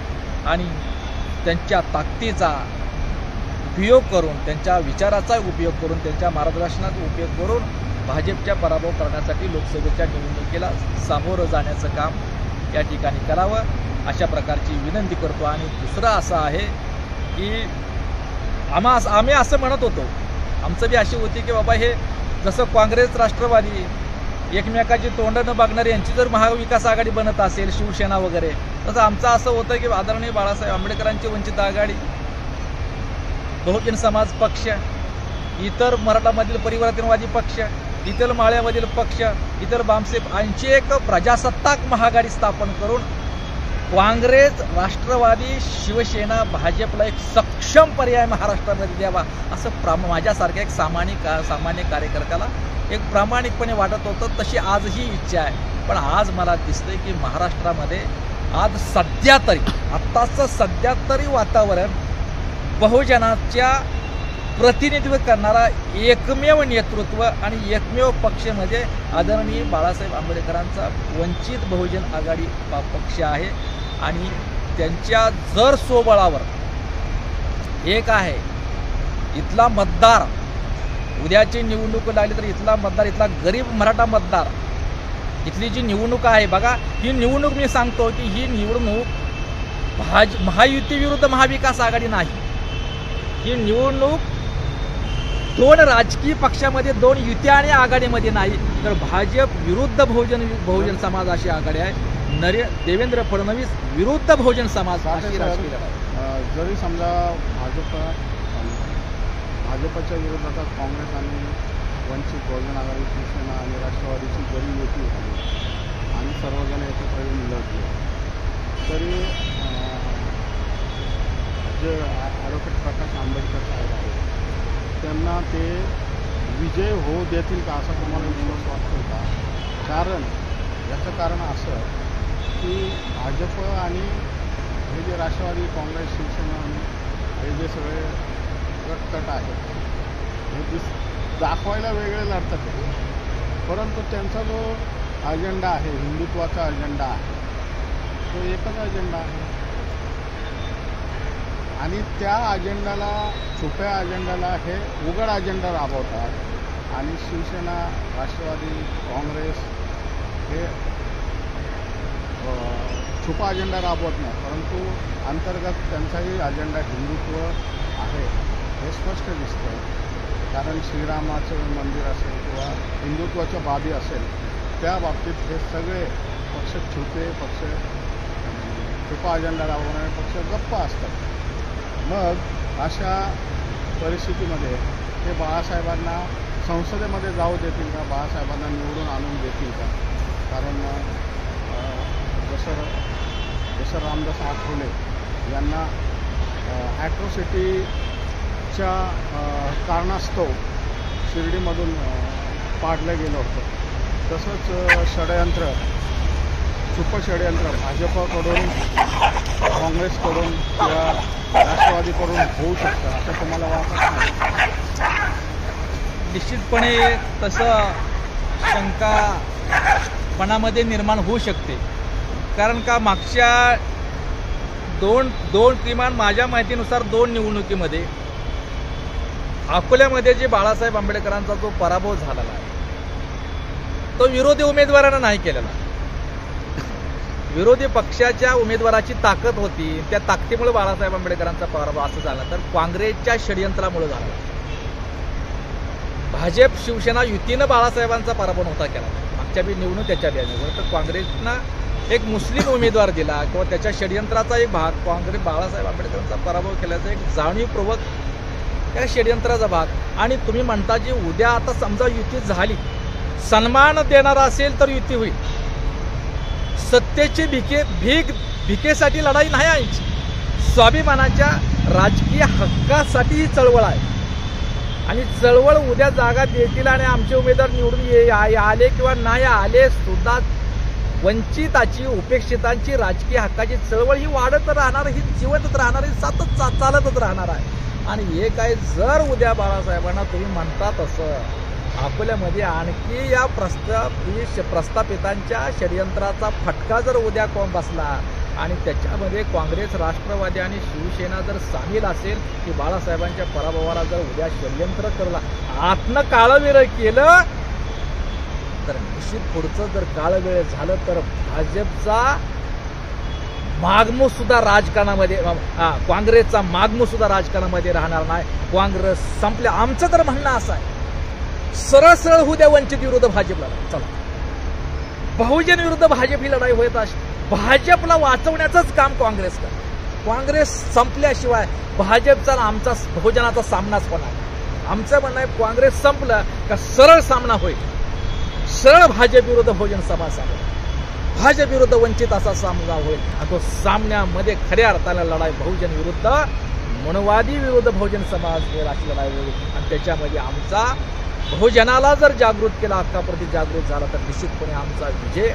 आणि त्यांच्या ताकदीचा उपयोग करून, त्यांच्या विचाराचा उपयोग करून, त्यांच्या मार्गदर्शनाचा उपयोग करून भाजपच्या पराभव करण्यासाठी लोकसभेच्या निवडणुकीला सामोरं जाण्याचं काम या ठिकाणी करावं, अशा प्रकारची विनंती करतो. आणि दुसरं असं आहे की आम्ही असं म्हणत होतो, आमचं बी अशी होती की बाबा हे जसं काँग्रेस, राष्ट्रवादी एकमेकाची तोंड न बघणारी यांची जर महाविकास आघाडी बनत असेल, शिवसेना वगैरे, तसं आमचं असं होतं की आदरणीय बाळासाहेब आंबेडकरांची वंचित आघाडी, बहुजन समाज पक्ष, इतर मराठामधील परिवर्तनवादी पक्ष, इतर माळ्यामधील पक्ष, इतर बामसेप यांची एक प्रजासत्ताक महाआघाडी स्थापन करून काँग्रेस, राष्ट्रवादी, शिवसेना, भाजपला एक सक्षम पर्याय महाराष्ट्रामध्ये द्यावा असं माझ्यासारख्या एक सामान्य कार्यकर्त्याला एक प्रामाणिकपणे वाटत होतं. तशी आजही इच्छा आहे. पण आज मला दिसतंय की महाराष्ट्रामध्ये आज सध्या तरी वातावरण बहुजनाच्या प्रतिनिधित्व करणारा एकमेव नेतृत्व आणि एकमेव पक्ष म्हणजे आदरणीय बाळासाहेब आंबेडकरांचा वंचित बहुजन आघाडी पक्ष आहे. आणि त्यांच्या जर स्वबळावर एक आहे इथला मतदार, उद्याची निवडणूक लागली तर इथला मतदार, इथला गरीब मराठा मतदार, इथली जी निवडणूक आहे बघा, ही निवडणूक मी सांगतो की ही निवडणूक महायुती विरुद्ध महाविकास आघाडी नाही. ही निवडणूक दोन राजकीय पक्षामध्ये, दोन युत्या आणि आघाडीमध्ये नाही, तर भाजप विरुद्ध बहुजन समाज अशी आघाडी आहे. देवेंद्र फडणवीस विरुद्ध बहुजन समाज अशी राजकीय लढाई. जरी समजा भाजपच्या विरोधात काँग्रेस आणि वंचित बहुजन आघाडी, शिवसेना आणि राष्ट्रवादीची जरी युती झाली आणि सर्वजण एकत्र येऊन लढले, तरी जे ॲडव्होकेट प्रकाश आंबेडकर साहेब आहेत त्यांना ते विजय होऊ देतील का असा तुम्हाला विश्वास वाटतो का? याचं कारण असं की भाजप आणि हे जे राष्ट्रवादी, काँग्रेस, शिवसेना आणि हे जे सगळे गटतट आहेत हे दाखवायला वेगळे लढतात, परंतु त्यांचा जो अजेंडा आहे, हिंदुत्वाचा अजेंडा आहे, तो एकच अजेंडा आहे. आणि त्या अजेंडाला, छुप्या अजेंडाला हे उघड अजेंडा राबवतात. आणि शिवसेना, राष्ट्रवादी, काँग्रेस हे छुपा अजेंडा राबवत नाही, परंतु अंतर्गत त्यांचाही अजेंडा हिंदुत्व आहे हे स्पष्ट दिसतं. कारण श्रीरामाचं मंदिर असेल किंवा हिंदुत्वाच्या बाबी असेल, त्या बाबतीत हे सगळे पक्ष छुपा अजेंडा राबवणारे पक्ष गप्प असतात. मग अशा परिस्थितीमध्ये ते बाळासाहेबांना संसदेमध्ये जाऊ देतील का? बाळासाहेबांना निवडून आणून देतील का? कारण जसं रामदास आठवले यांना ॲट्रॉसिटीच्या कारणास्तव शिर्डीमधून पाडलं गेलं होतं, तसंच छुपं षडयंत्र भाजपकडून काँग्रेसकडून किंवा राष्ट्रवादीकडून होऊ शकतं असं तुम्हाला वाटतं? निश्चितपणे तसं शंका मनामध्ये निर्माण होऊ शकते. कारण का मागच्या दोन किमान माझ्या माहितीनुसार 2 निवडणुकीमध्ये अकोल्यामध्ये जे बाळासाहेब आंबेडकरांचा जो पराभव झालेला आहे तो विरोधी उमेदवारांना नाही केलेला. विरोधी पक्षाच्या उमेदवाराची ताकद होती, त्या ताकदीमुळे बाळासाहेब आंबेडकरांचा पराभव असं झाला तर काँग्रेसच्या षडयंत्रामुळे झाला. भाजप शिवसेना युतीनं बाळासाहेबांचा पराभव नव्हता केला. मागच्या बी निवडून त्याच्या बी निवडून तर काँग्रेसनं एक मुस्लिम उमेदवार दिला किंवा त्याच्या षडयंत्राचा एक भाग काँग्रेस बाळासाहेब आंबेडकरांचा पराभव केल्याचा एक जाणीवपूर्वक त्या षडयंत्राचा भाग. आणि तुम्ही म्हणता जी उद्या आता समजा युती झाली, सन्मान देणारा असेल तर युती होईल. सत्तेची भिकेसाठी लढाई नाही आमची, स्वाभिमानाच्या राजकीय हक्कासाठी ही चळवळ आहे. आणि चळवळ उद्या जागा देतील आणि आमचे उमेदवार निवडून आले किंवा नाही आले सुद्धा वंचिताची उपेक्षितांची राजकीय हक्काची चळवळ ही वाढत राहणार, ही जिवंत राहणार, ही सतत चालतच राहणार आहे. आणि हे काय जर उद्या बाळासाहेबांना तुम्ही म्हणता तसं अकोल्यामध्ये आणखी या प्रस्थापितांच्या षडयंत्राचा फटका जर उद्या कोण बसला आणि त्याच्यामध्ये काँग्रेस, राष्ट्रवादी आणि शिवसेना जर सामील असेल की बाळासाहेबांच्या पराभवाला जर उद्या षडयंत्र करला आतनं काळवेळ केलं तर निश्चित पुढचं जर काळवेळ झालं तर भाजपचा मागमूळ सुद्धा राजकारणामध्ये, काँग्रेसचा मागमूळ सुद्धा राजकारणामध्ये राहणार नाही. काँग्रेस संपले. आमचं तर म्हणणं असं आहे, सरळ सरळ होऊ द्या वंचित विरुद्ध भाजपला. चला, बहुजन विरुद्ध भाजप ही लढाई होत असते. भाजपला वाचवण्याचंच काम काँग्रेस कर. काँग्रेस संपल्याशिवाय भाजपचा आमचा बहुजनाचा सामनाच होणार. आमचं म्हणणं आहे काँग्रेस संपलं का सरळ सामना होईल. सरळ भाजप विरुद्ध बहुजन समाज होईल, भाजप विरुद्ध वंचित असा सामना होईल. आणि तो सामन्यामध्ये खऱ्या अर्थाने लढाई बहुजन विरुद्ध मनवादी विरुद्ध बहुजन समाज होईल अशी लढाई होईल. आणि त्याच्यामध्ये आमचा बहुजनाला जर जागृत केला, हक्काप्रती जागृत झाला तर निश्चितपणे आमचा विजय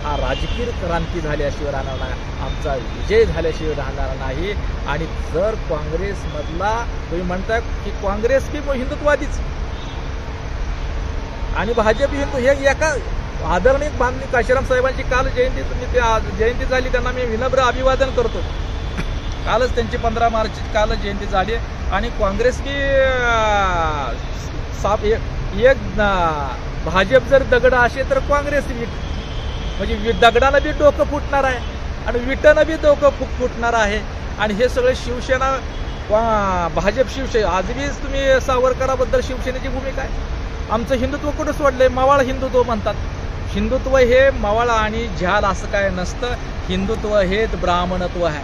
हा राजकीय क्रांती झाल्याशिवाय राहणार नाही, आमचा विजय झाल्याशिवाय राहणार नाही. आणि जर काँग्रेसमधला तुम्ही म्हणताय की काँग्रेस की हिंदुत्ववादीच आणि भाजप हिंदू हे एका आदरणीय माननीय काशीराम साहेबांची काल जयंती झाली, त्यांना मी विनम्र अभिवादन करतो. कालच त्यांची 15 मार्च काल जयंती झाली आणि काँग्रेस की एक भाजप जर दगड असेल तर काँग्रेस वीट, म्हणजे दगडानं बी डोकं फुटणार आहे आणि विटानं बी डोकं फुटणार आहे. आणि हे सगळे शिवसेना भाजप शिवसेना आज बी तुम्ही सावरकराबद्दल शिवसेनेची भूमिका आहे. आमचं हिंदुत्व कुठं सोडलंय? मवाळ हिंदुत्व म्हणतात. हिंदुत्व हे मवाळ आणि झाल असं काय नसतं. हिंदुत्व हे ब्राह्मणत्व आहे.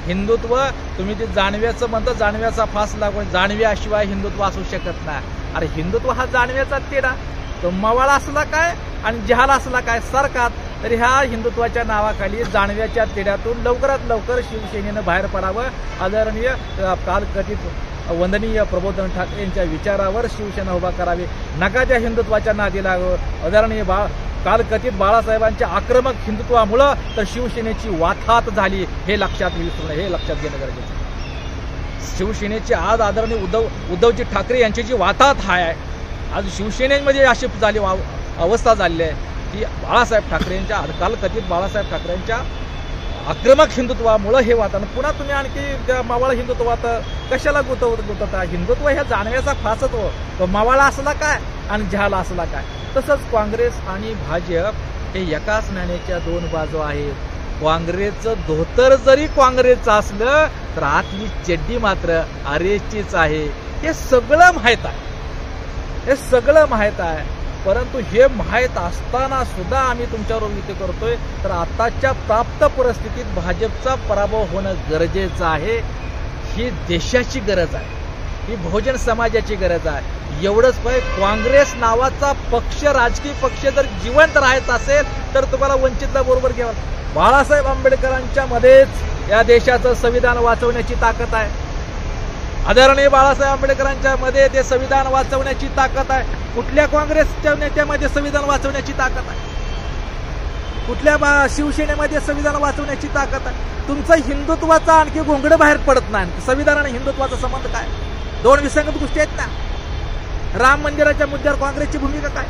हिंदुत्व तुम्ही ते जाणव्याचं म्हणता, जाणव्याचा फास लागून जाणव्याशिवाय हिंदुत्व असू शकत नाही. अरे हिंदुत्व हा जाणव्याचा तेढा, तो मवाळ असला काय आणि जहाल असला काय सारखाच. तरी ह्या हिंदुत्वाच्या नावाखाली जाणव्याच्या तेढ्यातून लवकरात लवकर शिवसेनेनं बाहेर पडावं. आदरणीय कालकथित वंदनीय प्रबोधन ठाकरे यांच्या विचारावर शिवसेना उभा करावी. नका त्या हिंदुत्वाच्या नादी लागवं. आदरणीय कालकथित बाळासाहेबांच्या आक्रमक हिंदुत्वामुळं तर शिवसेनेची वाताहत झाली, हे लक्षात विसरू नये, हे लक्षात घेणं गरजेचं आहे. शिवसेनेची आज आदरणीय उद्धवजी ठाकरे यांची जी वाताहत आहे, आज शिवसेनेमध्ये अशी झाली अवस्था झाली आहे की बाळासाहेब ठाकरेंच्या कालकथित बाळासाहेब ठाकरेंच्या आक्रमक हिंदुत्वामुळं हे वातावरण. पुन्हा तुम्ही आणखी मावळ हिंदुत्वात कशाला गुतवता? हिंदुत्व ह्या जाणव्याचा फासत हो, तो मावळा असला काय आणि जहाला असला काय. तसंच काँग्रेस आणि भाजप हे एकाच नाण्याच्या 2 बाजू आहेत. काँग्रेसचं धोतर जरी काँग्रेसचं असलं तर आतली चड्डी मात्र आरएसचीच आहे. हे सगळं माहीत आहे, हे सगळं माहीत आहे. परंतु हे माहीत असताना सुद्धा आम्ही तुमच्यावर विनंती करतोय तर आताच्या प्राप्त परिस्थितीत भाजपचा पराभव होणं गरजेचं आहे. ही देशाची गरज आहे, ही बहुजन समाजाची गरज आहे. एवढंच पाहिजे. काँग्रेस नावाचा पक्ष, राजकीय पक्ष जर जिवंत राहायचा असेल तर तुम्हाला वंचितला बरोबर घ्यावं. बाळासाहेब आंबेडकरांच्या मध्येच या देशाचं संविधान वाचवण्याची ताकद आहे. आदरणीय बाळासाहेब आंबेडकरांच्या मध्ये ते संविधान वाचवण्याची ताकद आहे. कुठल्या काँग्रेसच्या नेत्यामध्ये संविधान वाचवण्याची ताकद आहे? कुठल्या शिवसेनेमध्ये संविधान वाचवण्याची ताकद आहे? तुमचं हिंदुत्वाचा आणखी घोंगडं बाहेर पडत नाही. संविधान आणि हिंदुत्वाचा संबंध काय? दोन विसंगत गोष्टी आहेत ना. राम मंदिराच्या मुद्द्यावर काँग्रेसची भूमिका काय?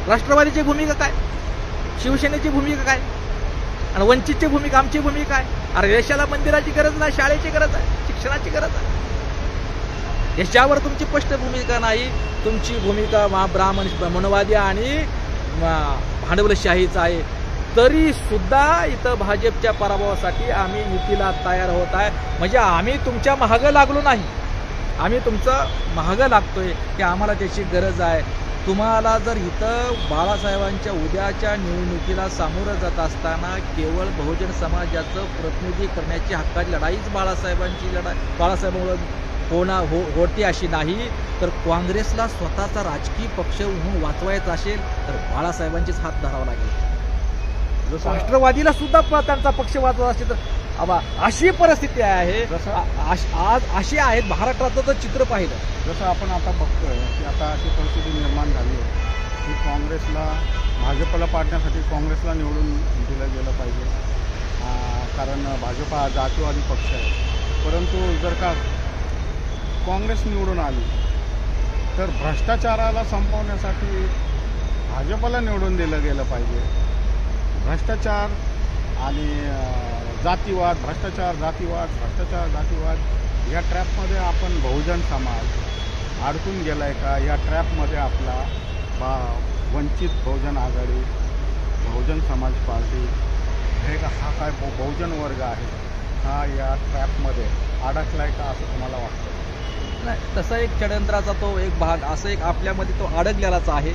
राष्ट्रवादीची भूमिका काय? शिवसेनेची भूमिका काय? आणि वंचितची भूमिका, आमची भूमिका काय? अरे देशाला मंदिराची गरज नाही, शाळेची गरज आहे, शिक्षणाची गरज आहे. याच्यावर तुमची स्पष्ट भूमिका नाही. तुमची भूमिका ब्राह्मणवादी आणि भांडवलशाहीच आहे. तरी सुद्धा इथं भाजपच्या पराभवासाठी आम्ही युतीला तयार होत आहे. म्हणजे आम्ही तुमच्या मागं लागलो नाही, आम्ही तुमचं मागं लागतोय की आम्हाला त्याची गरज आहे. तुम्हाला जर इथं बाळासाहेबांच्या उद्याच्या निवडणुकीला सामोरं जात असताना केवळ बहुजन समाजाचं प्रतिनिधी करण्याची हक्काची लढाईच बाळासाहेबांची लढाई बाळासाहेबांवर होती अशी नाही, तर काँग्रेसला स्वतःचा राजकीय पक्ष म्हणून वाचवायचा असेल तर बाळासाहेबांचीच हात धरावा लागेल. राष्ट्रवादीला सुद्धा त्यांचा पक्ष वाचवायचा असेल तर अशी परिस्थिती आहे. आज अशी आहेत. महाराष्ट्राचं जर चित्र पाहिलं, जसं आपण आता बघतोय की आता अशी परिस्थिती निर्माण झाली आहे की काँग्रेसला भाजपला पाडण्यासाठी काँग्रेसला निवडून दिलं गेलं पाहिजे. कारण भाजप हा जातीवादी पक्ष आहे. परंतु जर का काँग्रेस निवडून आली तर भ्रष्टाचाराला संपवण्यासाठी भाजपला निवडून दिलं गेलं पाहिजे. भ्रष्टाचार आणि जातीवाद, भ्रष्टाचार जातीवाद या ट्रॅपमध्ये आपण बहुजन समाज अडकून गेलाय का? या ट्रॅपमध्ये आपला वंचित बहुजन आघाडी, बहुजन समाज पार्टी हे हा काय बहुजन वर्ग आहे, हा या ट्रॅपमध्ये अडकलाय का असं तुम्हाला वाटतं? नाही, तसा एक षडयंत्राचा तो एक भाग, असं एक आपल्यामध्ये तो अडकलेलाच आहे.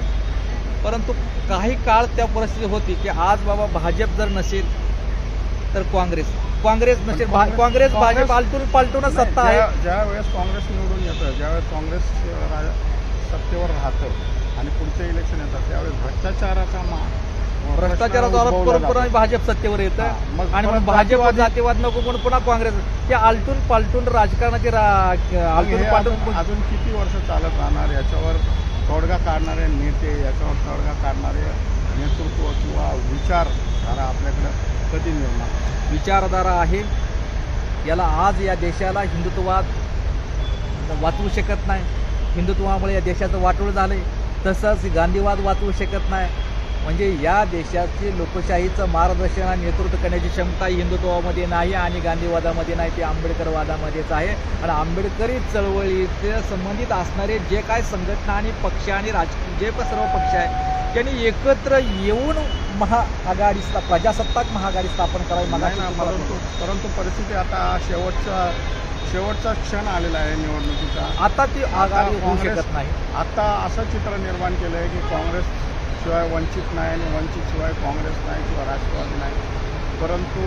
परंतु काही काळ त्या परिस्थिती होती की आज बाबा भाजप जर नसेल तर काँग्रेस नसेल, काँग्रेस भाजप पालटूनच सत्ता आहे. ज्या वेळेस काँग्रेस निवडून येतं, ज्यावेळेस काँग्रेस सत्तेवर राहतं आणि पुढचे इलेक्शन येतात त्यावेळेस भ्रष्टाचाराचा आरोप करून पुन्हा भाजप सत्तेवर येतं आणि मग भाजप जातीवाद नको म्हणून पुन्हा काँग्रेस. ते आलटून पालटून राजकारणाचे अजून किती वर्ष चालत राहणार? याच्यावर तोडगा काढणारे नेते, याच्यावर तोडगा काढणारे नेतृत्व किंवा विचारधारा आपल्याकडे कधी निर्माण? विचारधारा आहे. याला आज या देशाला हिंदुत्ववाद वाचवू शकत नाही. हिंदुत्वामुळे या देशाचं वाटोळ झालंय. तसंच गांधीवाद वाचवू शकत नाही. म्हणजे या देशाचे लोकशाहीचं मार्गदर्शन आणि नेतृत्व करण्याची क्षमता हिंदुत्वामध्ये नाही आणि गांधीवादामध्ये नाही, ती आंबेडकरवादामध्येच आहे. आणि आंबेडकरी चळवळीचे संबंधित असणारे जे काय संघटना आणि पक्ष आणि राजकीय जे सर्व पक्ष आहेत त्यांनी एकत्र येऊन महाआघाडी, प्रजासत्ताक महाआघाडी स्थापन करावी. परंतु परिस्थिती आता शेवटचा क्षण आलेला आहे निवडणुकीचा. आता ती आघाडी होऊ शकत नाही. आता असं चित्र निर्माण केलं आहे की काँग्रेस शिवाय वंचित नाही आणि वंचित शिवाय काँग्रेस नाही किंवा राष्ट्रवादी नाही. परंतु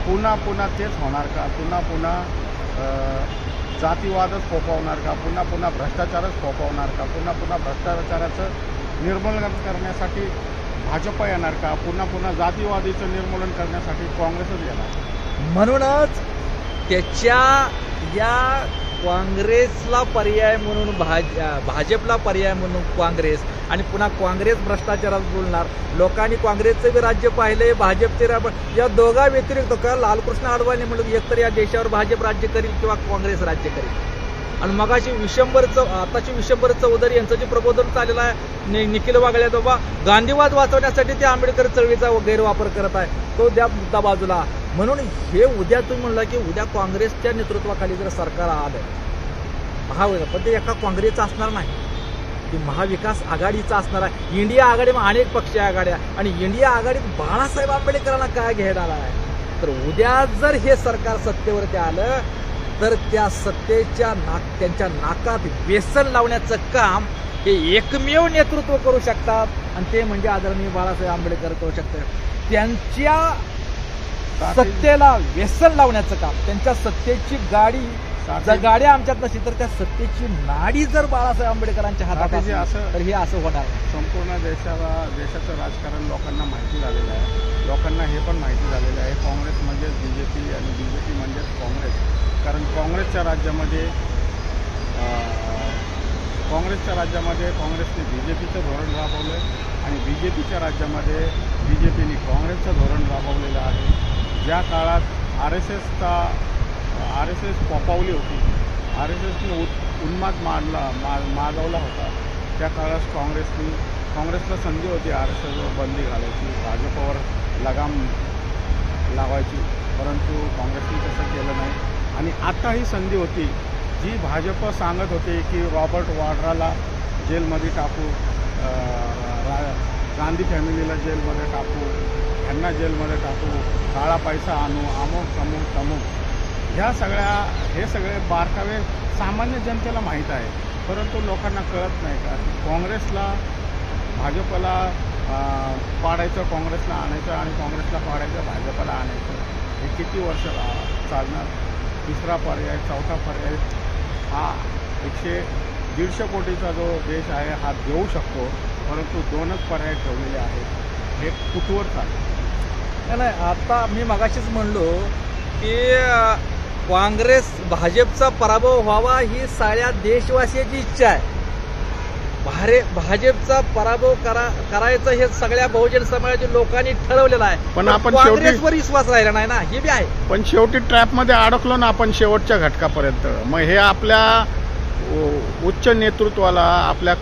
पुन्हा तेच होणार का? पुन्हा जातीवादच फोफावणार का? पुन्हा भ्रष्टाचारच फोफावणार का? पुन्हा भ्रष्टाचाराचं निर्मूलन करण्यासाठी भाजप येणार का? पुन्हा जातीवादीचं निर्मूलन करण्यासाठी काँग्रेसच येणार? म्हणूनच त्याच्या या काँग्रेसला पर्याय म्हणून भाजपला पर्याय म्हणून काँग्रेस आणि पुन्हा काँग्रेस भ्रष्टाचारात बोलणार. लोकांनी काँग्रेसचं बी राज्य पाहिलंय, भाजपचे या दोघा व्यतिरिक्त का लालकृष्ण अडवाणी म्हणून एकतर या देशावर भाजप राज्य करेल किंवा काँग्रेस राज्य करेल. आणि मगाशी आताची विशंभर चौधरी यांचं जे प्रबोधन चाललेलं आहे निखिल वागळे बाबा गांधीवाद वाचवण्यासाठी ते आंबेडकर चळवळीचा गैरवापर करत आहे, तो द्या मुद्दा बाजूला. म्हणून हे उद्या तुम्ही म्हणला की उद्या काँग्रेसच्या नेतृत्वाखाली जर सरकार आलं पण ते एका काँग्रेसचं असणार नाही, ते महाविकास आघाडीचा असणार आहे. इंडिया आघाडीमध्ये अनेक पक्ष आघाड्या आणि इंडिया आघाडीत बाळासाहेब आंबेडकरांना काय घेणार आहे? तर उद्या जर हे सरकार सत्तेवरती आलं तर त्या सत्तेच्या त्यांच्या नाकात व्यसन लावण्याचं काम हे एकमेव नेतृत्व करू शकतात आणि ते म्हणजे आदरणीय बाळासाहेब आंबेडकर करू शकतात. त्यांच्या सत्तेला व्यसन लावण्याचं काम, त्यांच्या सत्तेची गाडी जर गाड्या आमच्यात नसेल तर त्या सत्तेची नाडी जर बाळासाहेब आंबेडकरांच्या हातात असेल तर हे असं होणार. संपूर्ण देशाचं राजकारण लोकांना माहिती झालेलं आहे. लोकांना हे पण माहिती झालेलं आहे काँग्रेस म्हणजेच बीजेपी आणि बीजेपी म्हणजेच काँग्रेस. कारण काँग्रेसच्या राज्यामध्ये काँग्रेसच्या राज्यामध्ये काँग्रेसने BJPचं धोरण राबवलं आहे आणि BJPच्या राज्यामध्ये BJPने काँग्रेसचं धोरण राबवलेलं आहे. ज्या काळात RSS पोपावली होती, RSSने उन्माद माजवला होता, त्या काळात काँग्रेसला संधी होती RSSवर बंदी घालायची, भाजपवर लगाम लावायची, परंतु काँग्रेसने तसं केलं नाही. आणि आता ही संधी होती जी भाजप सांगत होते की रॉबर्ट वाड्राला जेलमध्ये टाकू, गांधी फॅमिलीला जेलमध्ये टाकू, ह्यांना जेलमध्ये टाकू, काळा पैसा आणू, अमुक तमुक तमुक, हे सगळे बारकावे सामान्य जनतेला माहीत आहे, परंतु लोकांना कळत नाही का काँग्रेसला भाजपला पाडायचं, काँग्रेसला आणायचं आणि काँग्रेसला पाडायचं, भाजपला आणायचं. हे किती वर्ष चालणार? तिसरा पर्याय, चौथा पर्याय हा 150 कोटीचा जो देश आहे हा देऊ शकतो, परंतु 2च पर्याय ठेवलेले आहेत. हे कुठवर चालतं? नाही, आता मी मगाशीच म्हणलो की भाजपचा पराभव व्हावा ही साऱ्या देशवासियाची इच्छा आहे. भाजपचा पराभव करायचं हे सगळ्या बहुजन समाजाच्या लोकांनी ठरवलेलं आहे. पण आपण काँग्रेसवर विश्वास राहिला नाही ना, हे बी आहे. पण शेवटी ट्रॅपमध्ये अडकलो ना आपण शेवटच्या घटकापर्यंत. मग हे आपल्या उच्च नेतृत्वाला आपल्या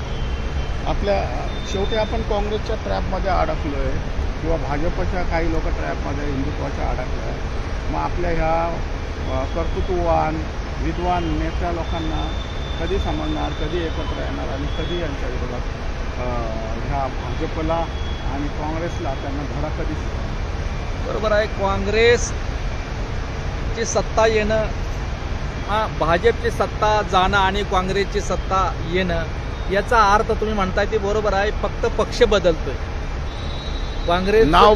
शेवटी आपण काँग्रेसच्या ट्रॅपमध्ये अडकलोय किंवा भाजपच्या काही लोक ट्रॅपमध्ये हिंदुत्वाच्या अडकले आहे. मग आपल्या ह्या कर्तृत्ववान विद्वान नेत्या लोकांना कधी समजणार, कधी एकत्र येणार आणि कधी यांच्या विरोधात ह्या भाजपला आणि काँग्रेसला त्यांना धडा कधी शिकवणार? बरोबर आहे. काँग्रेसची सत्ता येणं, भाजपची सत्ता जाणं आणि काँग्रेसची सत्ता येणं याचा अर्थ तुम्ही म्हणताय ते बरोबर आहे. फक्त पक्ष बदलतोय, काँग्रेस नाव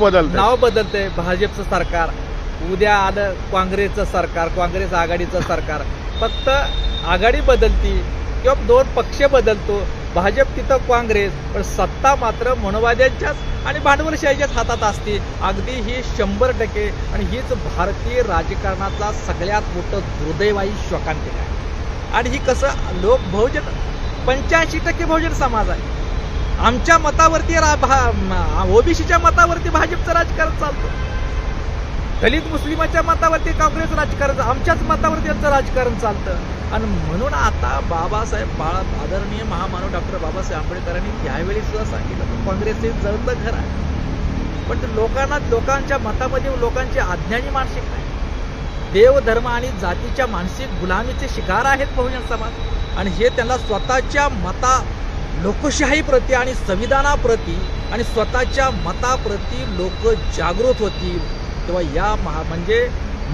बदलतंय. भाजपचं सरकार उद्या आलं, काँग्रेसचं सरकार, काँग्रेस आघाडीचं सरकार, फक्त आघाडी बदलती किंवा 2 पक्ष बदलतो, भाजप तिथं काँग्रेस, पण सत्ता मात्र मनोवाद्यांच्याच आणि भांडवलशाहीच्याच हातात असते. अगदी ही 100% आणि हीच भारतीय राजकारणाचा सगळ्यात मोठं दुर्दैवाही शोकांतिक आहे. आणि ही कसं बहुजन 85% बहुजन समाज आहे. आमच्या मतावरती ओबीसीच्या मतावरती भाजपचं राजकारण चालतं, दलित मुस्लिमाच्या मतावरती काँग्रेस राजकारण, आमच्याच मतावरती यांचं राजकारण चालतं. आणि म्हणून आता आदरणीय महामानव डॉक्टर बाबासाहेब आंबेडकरांनी त्यावेळी सुद्धा सांगितलं की काँग्रेस हे जळतं घर आहे. पण लोकांच्या मतामध्ये लोकांची अज्ञानी मानसिकता आहे. देव धर्म आणि जातीच्या मानसिक गुलामीचे शिकार आहेत बहुजन समाज. आणि हे त्यांना स्वतःच्या लोकशाहीप्रती आणि संविधानाप्रती आणि स्वतःच्या मताप्रती लोक जागृत होतील तेव्हा म्हणजे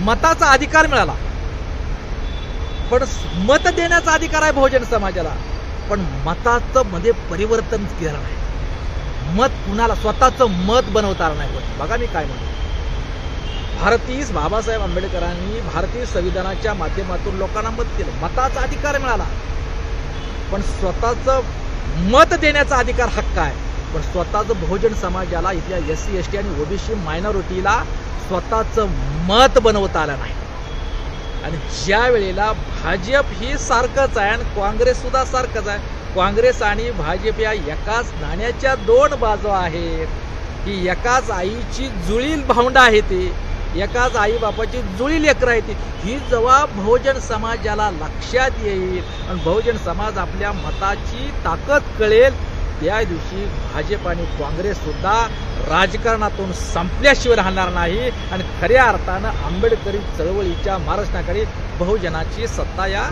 मताचा अधिकार मिळाला. पण मत देण्याचा अधिकार आहे बहुजन समाजाला, पण मताचं मध्ये परिवर्तन केलं नाही. मत कुणाला स्वतःचं मत बनवता आलं नाही. बघा मी काय म्हणतो, बाबासाहेब आंबेडकरांनी भारतीय संविधानाच्या माध्यमातून लोकांना मत केलं, मताचा अधिकार मिळाला, पण स्वतःचं मत देण्याचा अधिकार हक्क आहे. पण स्वतःचं बहुजन समाजाला, इथल्या SC ST आणि ओबीसी मायनॉरिटीला स्वतःचं मत बनवता आलं नाही. आणि ज्या वेळेला भाजप ही सारखंच आहे आणि काँग्रेस सुद्धा सारखंच आहे. काँग्रेस आणि भाजप या एकाच नाण्याच्या 2 बाजू आहेत. ही एकाच आईची जुळी भावंड आहे, ती एकाच आई बापाची जुळी लेकरं आहे. ही जेव्हा बहुजन समाजाला लक्षात येईल आणि बहुजन समाज आपल्या मताची ताकद कळेल, त्या दिवशी भाजप आणि काँग्रेस सुद्धा राजकारणातून संपल्याशिवाय राहणार नाही. आणि खऱ्या अर्थानं आंबेडकरी चळवळीच्या महाराष्ट्राकडे बहुजनाची सत्ता या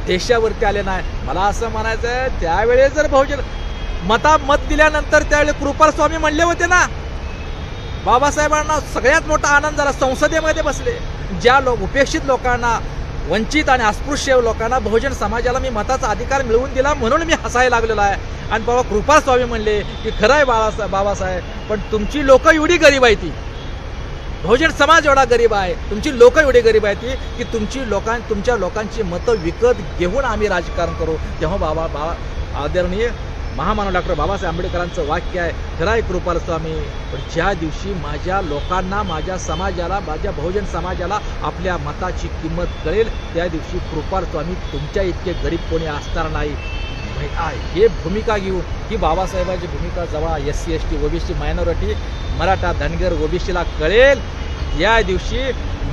देशावरती आले नाही. मला असं म्हणायचं आहे, त्यावेळेस जर बहुजन मत दिल्यानंतर त्यावेळी कृपाल स्वामी म्हणले होते ना, बाबासाहेबांना सगळ्यात मोठा आनंद झाला, संसदेमध्ये बसले. ज्या उपेक्षित लोकांना, वंचित आणि अस्पृश्य लोकांना, बहुजन समाजाला मी मताचा अधिकार मिळवून दिला म्हणून मी हसायला लागलेलो आहे. आणि बाबा कृपाल स्वामी म्हणले की खरं आहे बाबासाहेब, पण तुमची लोक एवढी गरीब आहे, ती बहुजन समाज एवढा गरीब आहे, तुमची लोक एवढी गरीब आहे ती की तुमच्या लोकांची मतं विकत घेऊन आम्ही राजकारण करू. तेव्हा आदरणीय महामानव डॉक्टर बाबासाहेब आंबेडकरांचं वाक्य आहे, खरं आहे कृपाल स्वामी, पण ज्या दिवशी माझ्या लोकांना, माझ्या समाजाला, माझ्या बहुजन समाजाला आपल्या मताची किंमत कळेल, त्या दिवशी कृपाल स्वामी तुमच्या इतके गरीब कोणी असणार नाही. हे भूमिका घेऊन ही बाबासाहेबांची भूमिका जेव्हा SC ST OBC minority Maratha Dhangar OBCला कळेल, या दिवशी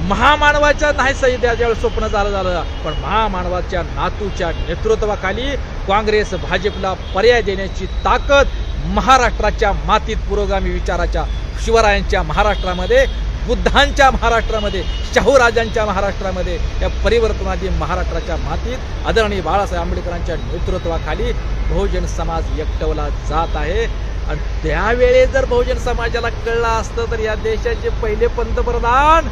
महामानवाच्या नाही सह्याद्यावेळी स्वप्न झालं पण महामानवाच्या नातूच्या नेतृत्वाखाली काँग्रेस भाजपला पर्याय देण्याची ताकद महाराष्ट्राच्या मातीत पुरोगामी विचाराच्या शिवरायांच्या महाराष्ट्रामध्ये, बुद्धांच्या महाराष्ट्रामध्ये, शाहूराजांच्या महाराष्ट्रामध्ये, या परिवर्तनादी महाराष्ट्राच्या मातीत आदरणीय बाळासाहेब आंबेडकरांच्या नेतृत्वाखाली बहुजन समाज एकटवला जात आहे. आणि त्यावेळी जर बहुजन समाजाला कळलं असतं तर या देशाचे पहिले पंतप्रधान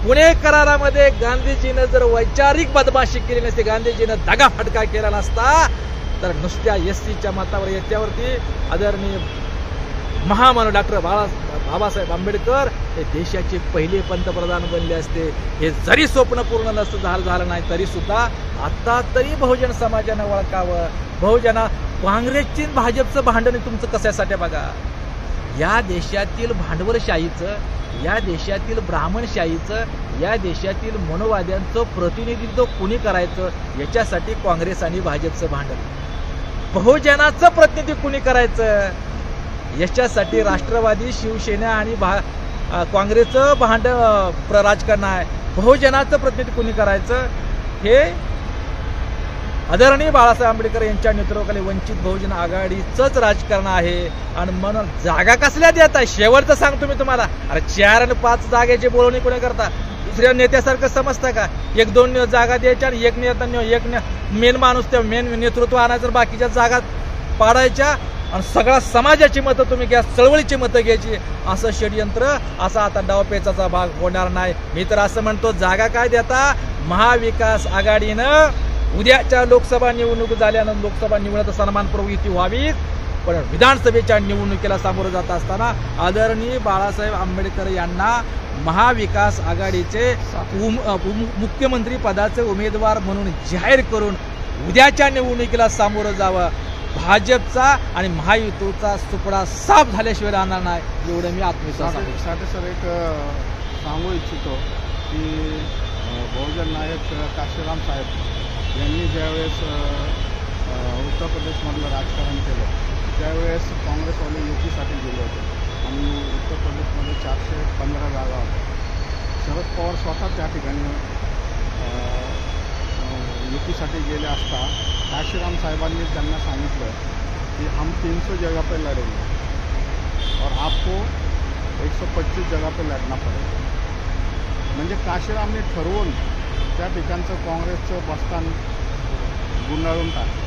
पुणे करारामध्ये गांधीजीनं जर वैचारिक बदमाशी केली नसती, गांधीजीनं दगाफटका केला नसता, तर नुसत्या SCच्या मतावर याच्यावरती आदरणीय महामानव डॉक्टर बाबासाहेब आंबेडकर हे देशाचे पहिले पंतप्रधान बनले असते. हे जरी स्वप्न पूर्ण नसतं झालं नाही तरी सुद्धा आता तरी बहुजन समाजानं ओळखावं. बहुजना काँग्रेसची भाजपचं भांडण तुमचं कशासाठी बघा. या देशातील भांडवलशाहीचं, या देशातील ब्राह्मणशाहीचं, या देशातील मनोवाद्यांचं प्रतिनिधित्व कुणी करायचं याच्यासाठी काँग्रेस आणि भाजपचं भांडण. बहुजनाचं प्रतिनिधित्व कुणी करायचं याच्यासाठी राष्ट्रवादी, शिवसेना आणि काँग्रेसचं राजकारण आहे. बहुजनाचं प्रतिनिधित्व कुणी करायचं हे आदरणीय बाळासाहेब आंबेडकर यांच्या नेतृत्वाखाली वंचित बहुजन आघाडीचंच राजकारण आहे. आणि म्हणून जागा कसल्या देत आहे शेवटचं सांगतो मी तुम्हाला. अरे 4 आणि 5 जागेची बोलवणी कोणी करता? दुसऱ्या नेत्यासारखं समजतं का? 1-2 जागा द्यायच्या आणि एक मेन माणूस त्या मेन नेतृत्व आणायचं, बाकीच्या जागा पाडायच्या आणि सगळ्या समाजाची मतं तुम्ही घ्या, चळवळीची मतं घ्यायची, असं षडयंत्र, असा आता डावपेचाचा भाग होणार नाही. मी तर असं म्हणतो, जागा काय देता? महाविकास आघाडीनं उद्याच्या लोकसभा निवडणूक झाल्यानं लोकसभा निवडणुकीत सन्मानपूर्वक युती व्हावी, पण विधानसभेच्या निवडणुकीला सामोरं जात असताना आदरणीय बाळासाहेब आंबेडकर यांना महाविकास आघाडीचे मुख्यमंत्री पदाचे उमेदवार म्हणून जाहीर करून उद्याच्या निवडणुकीला सामोरं जावं. भाजपचा आणि महायुतीचा सुपडा साफ झाल्याशिवाय राहणार नाही, एवढं मी आत्मविश्वास सर एक सांगू इच्छितो की बहुजन नायक काशीराम साहेब यांनी ज्यावेळेस उत्तर प्रदेशमधलं राजकारण केलं त्यावेळेस काँग्रेसवाले युतीसाठी गेले होते आणि उत्तर प्रदेशमध्ये 415 जागा होत्या. शरद पवार स्वतः त्या ठिकाणी युतीसाठी गेले असता काशीराम साहेबांनी त्यांना सांगितलं की हम 300 जगह पे लड़ेंगे और आपको 125 जगह पे लढना पडेल. म्हणजे काशीरामने ठरवून त्या ठिकाणचं काँग्रेसचं बस्तान गुंडाळून टाकलं.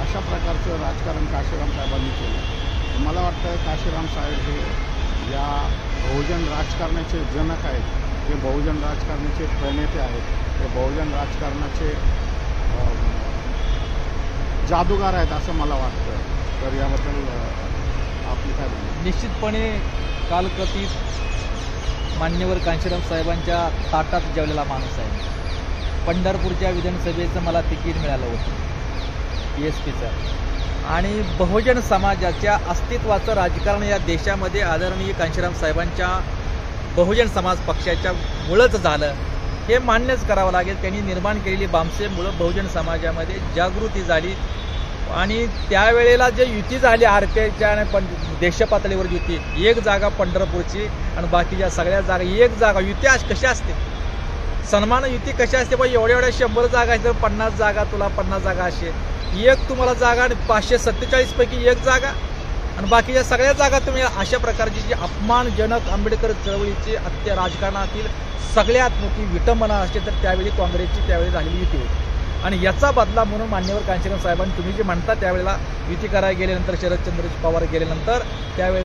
अशा प्रकारचं राजकारण काशीराम साहेबांनी केलं. मला वाटतं काशीराम साहेब हे या बहुजन राजकारणाचे जनक आहेत, हे बहुजन राजकारणाचे प्रणेते आहेत, हे बहुजन राजकारणाचे जादूगार आहेत असं मला वाटतं. तर याबद्दल आपली काय म्हणणं? निश्चितपणे कालकथित मान्यवर कांशीराम साहेबांच्या ताटात जेवलेला माणूस आहे. पंढरपूरच्या विधानसभेचं मला तिकीट मिळालं होतं PSPचं, आणि बहुजन समाजाच्या अस्तित्वाचं राजकारण या देशामध्ये आदरणीय कांशीराम साहेबांच्या बहुजन समाज पक्षाच्या मुळंच झालं, हे मान्यच करावं लागेल. त्यांनी निर्माण केलेली बामसेमुळं बहुजन समाजामध्ये जागृती झाली आणि त्यावेळेला जे युती झाली RPIच्या आणि देशपातळीवर युती, 1 जागा पंढरपूरची आणि बाकीच्या सगळ्या जागा 1 जागा. युती कशा असते? सन्मान युती कशा असते? बा एवढ्या 100 जागा आहेत, 50 जागा तुला, 50 जागा असे, 1 तुम्हाला जागा आणि 547 पैकी 1 जागा आणि बाकीच्या सगळ्या जागा तुम्ही. अशा प्रकारची जी अपमानजनक आंबेडकर चळवळीची राजकारणातील सगळ्यात मोठी विटंबना असते तर त्यावेळी काँग्रेसची त्यावेळी झालेली युती होती. आणि याचा बदला म्हणून मान्यवर कांशीराम साहेबांनी तुम्ही जे म्हणता त्यावेळेला युती करायला गेल्यानंतर, शरदचंद्र पवार गेल्यानंतर त्यावेळी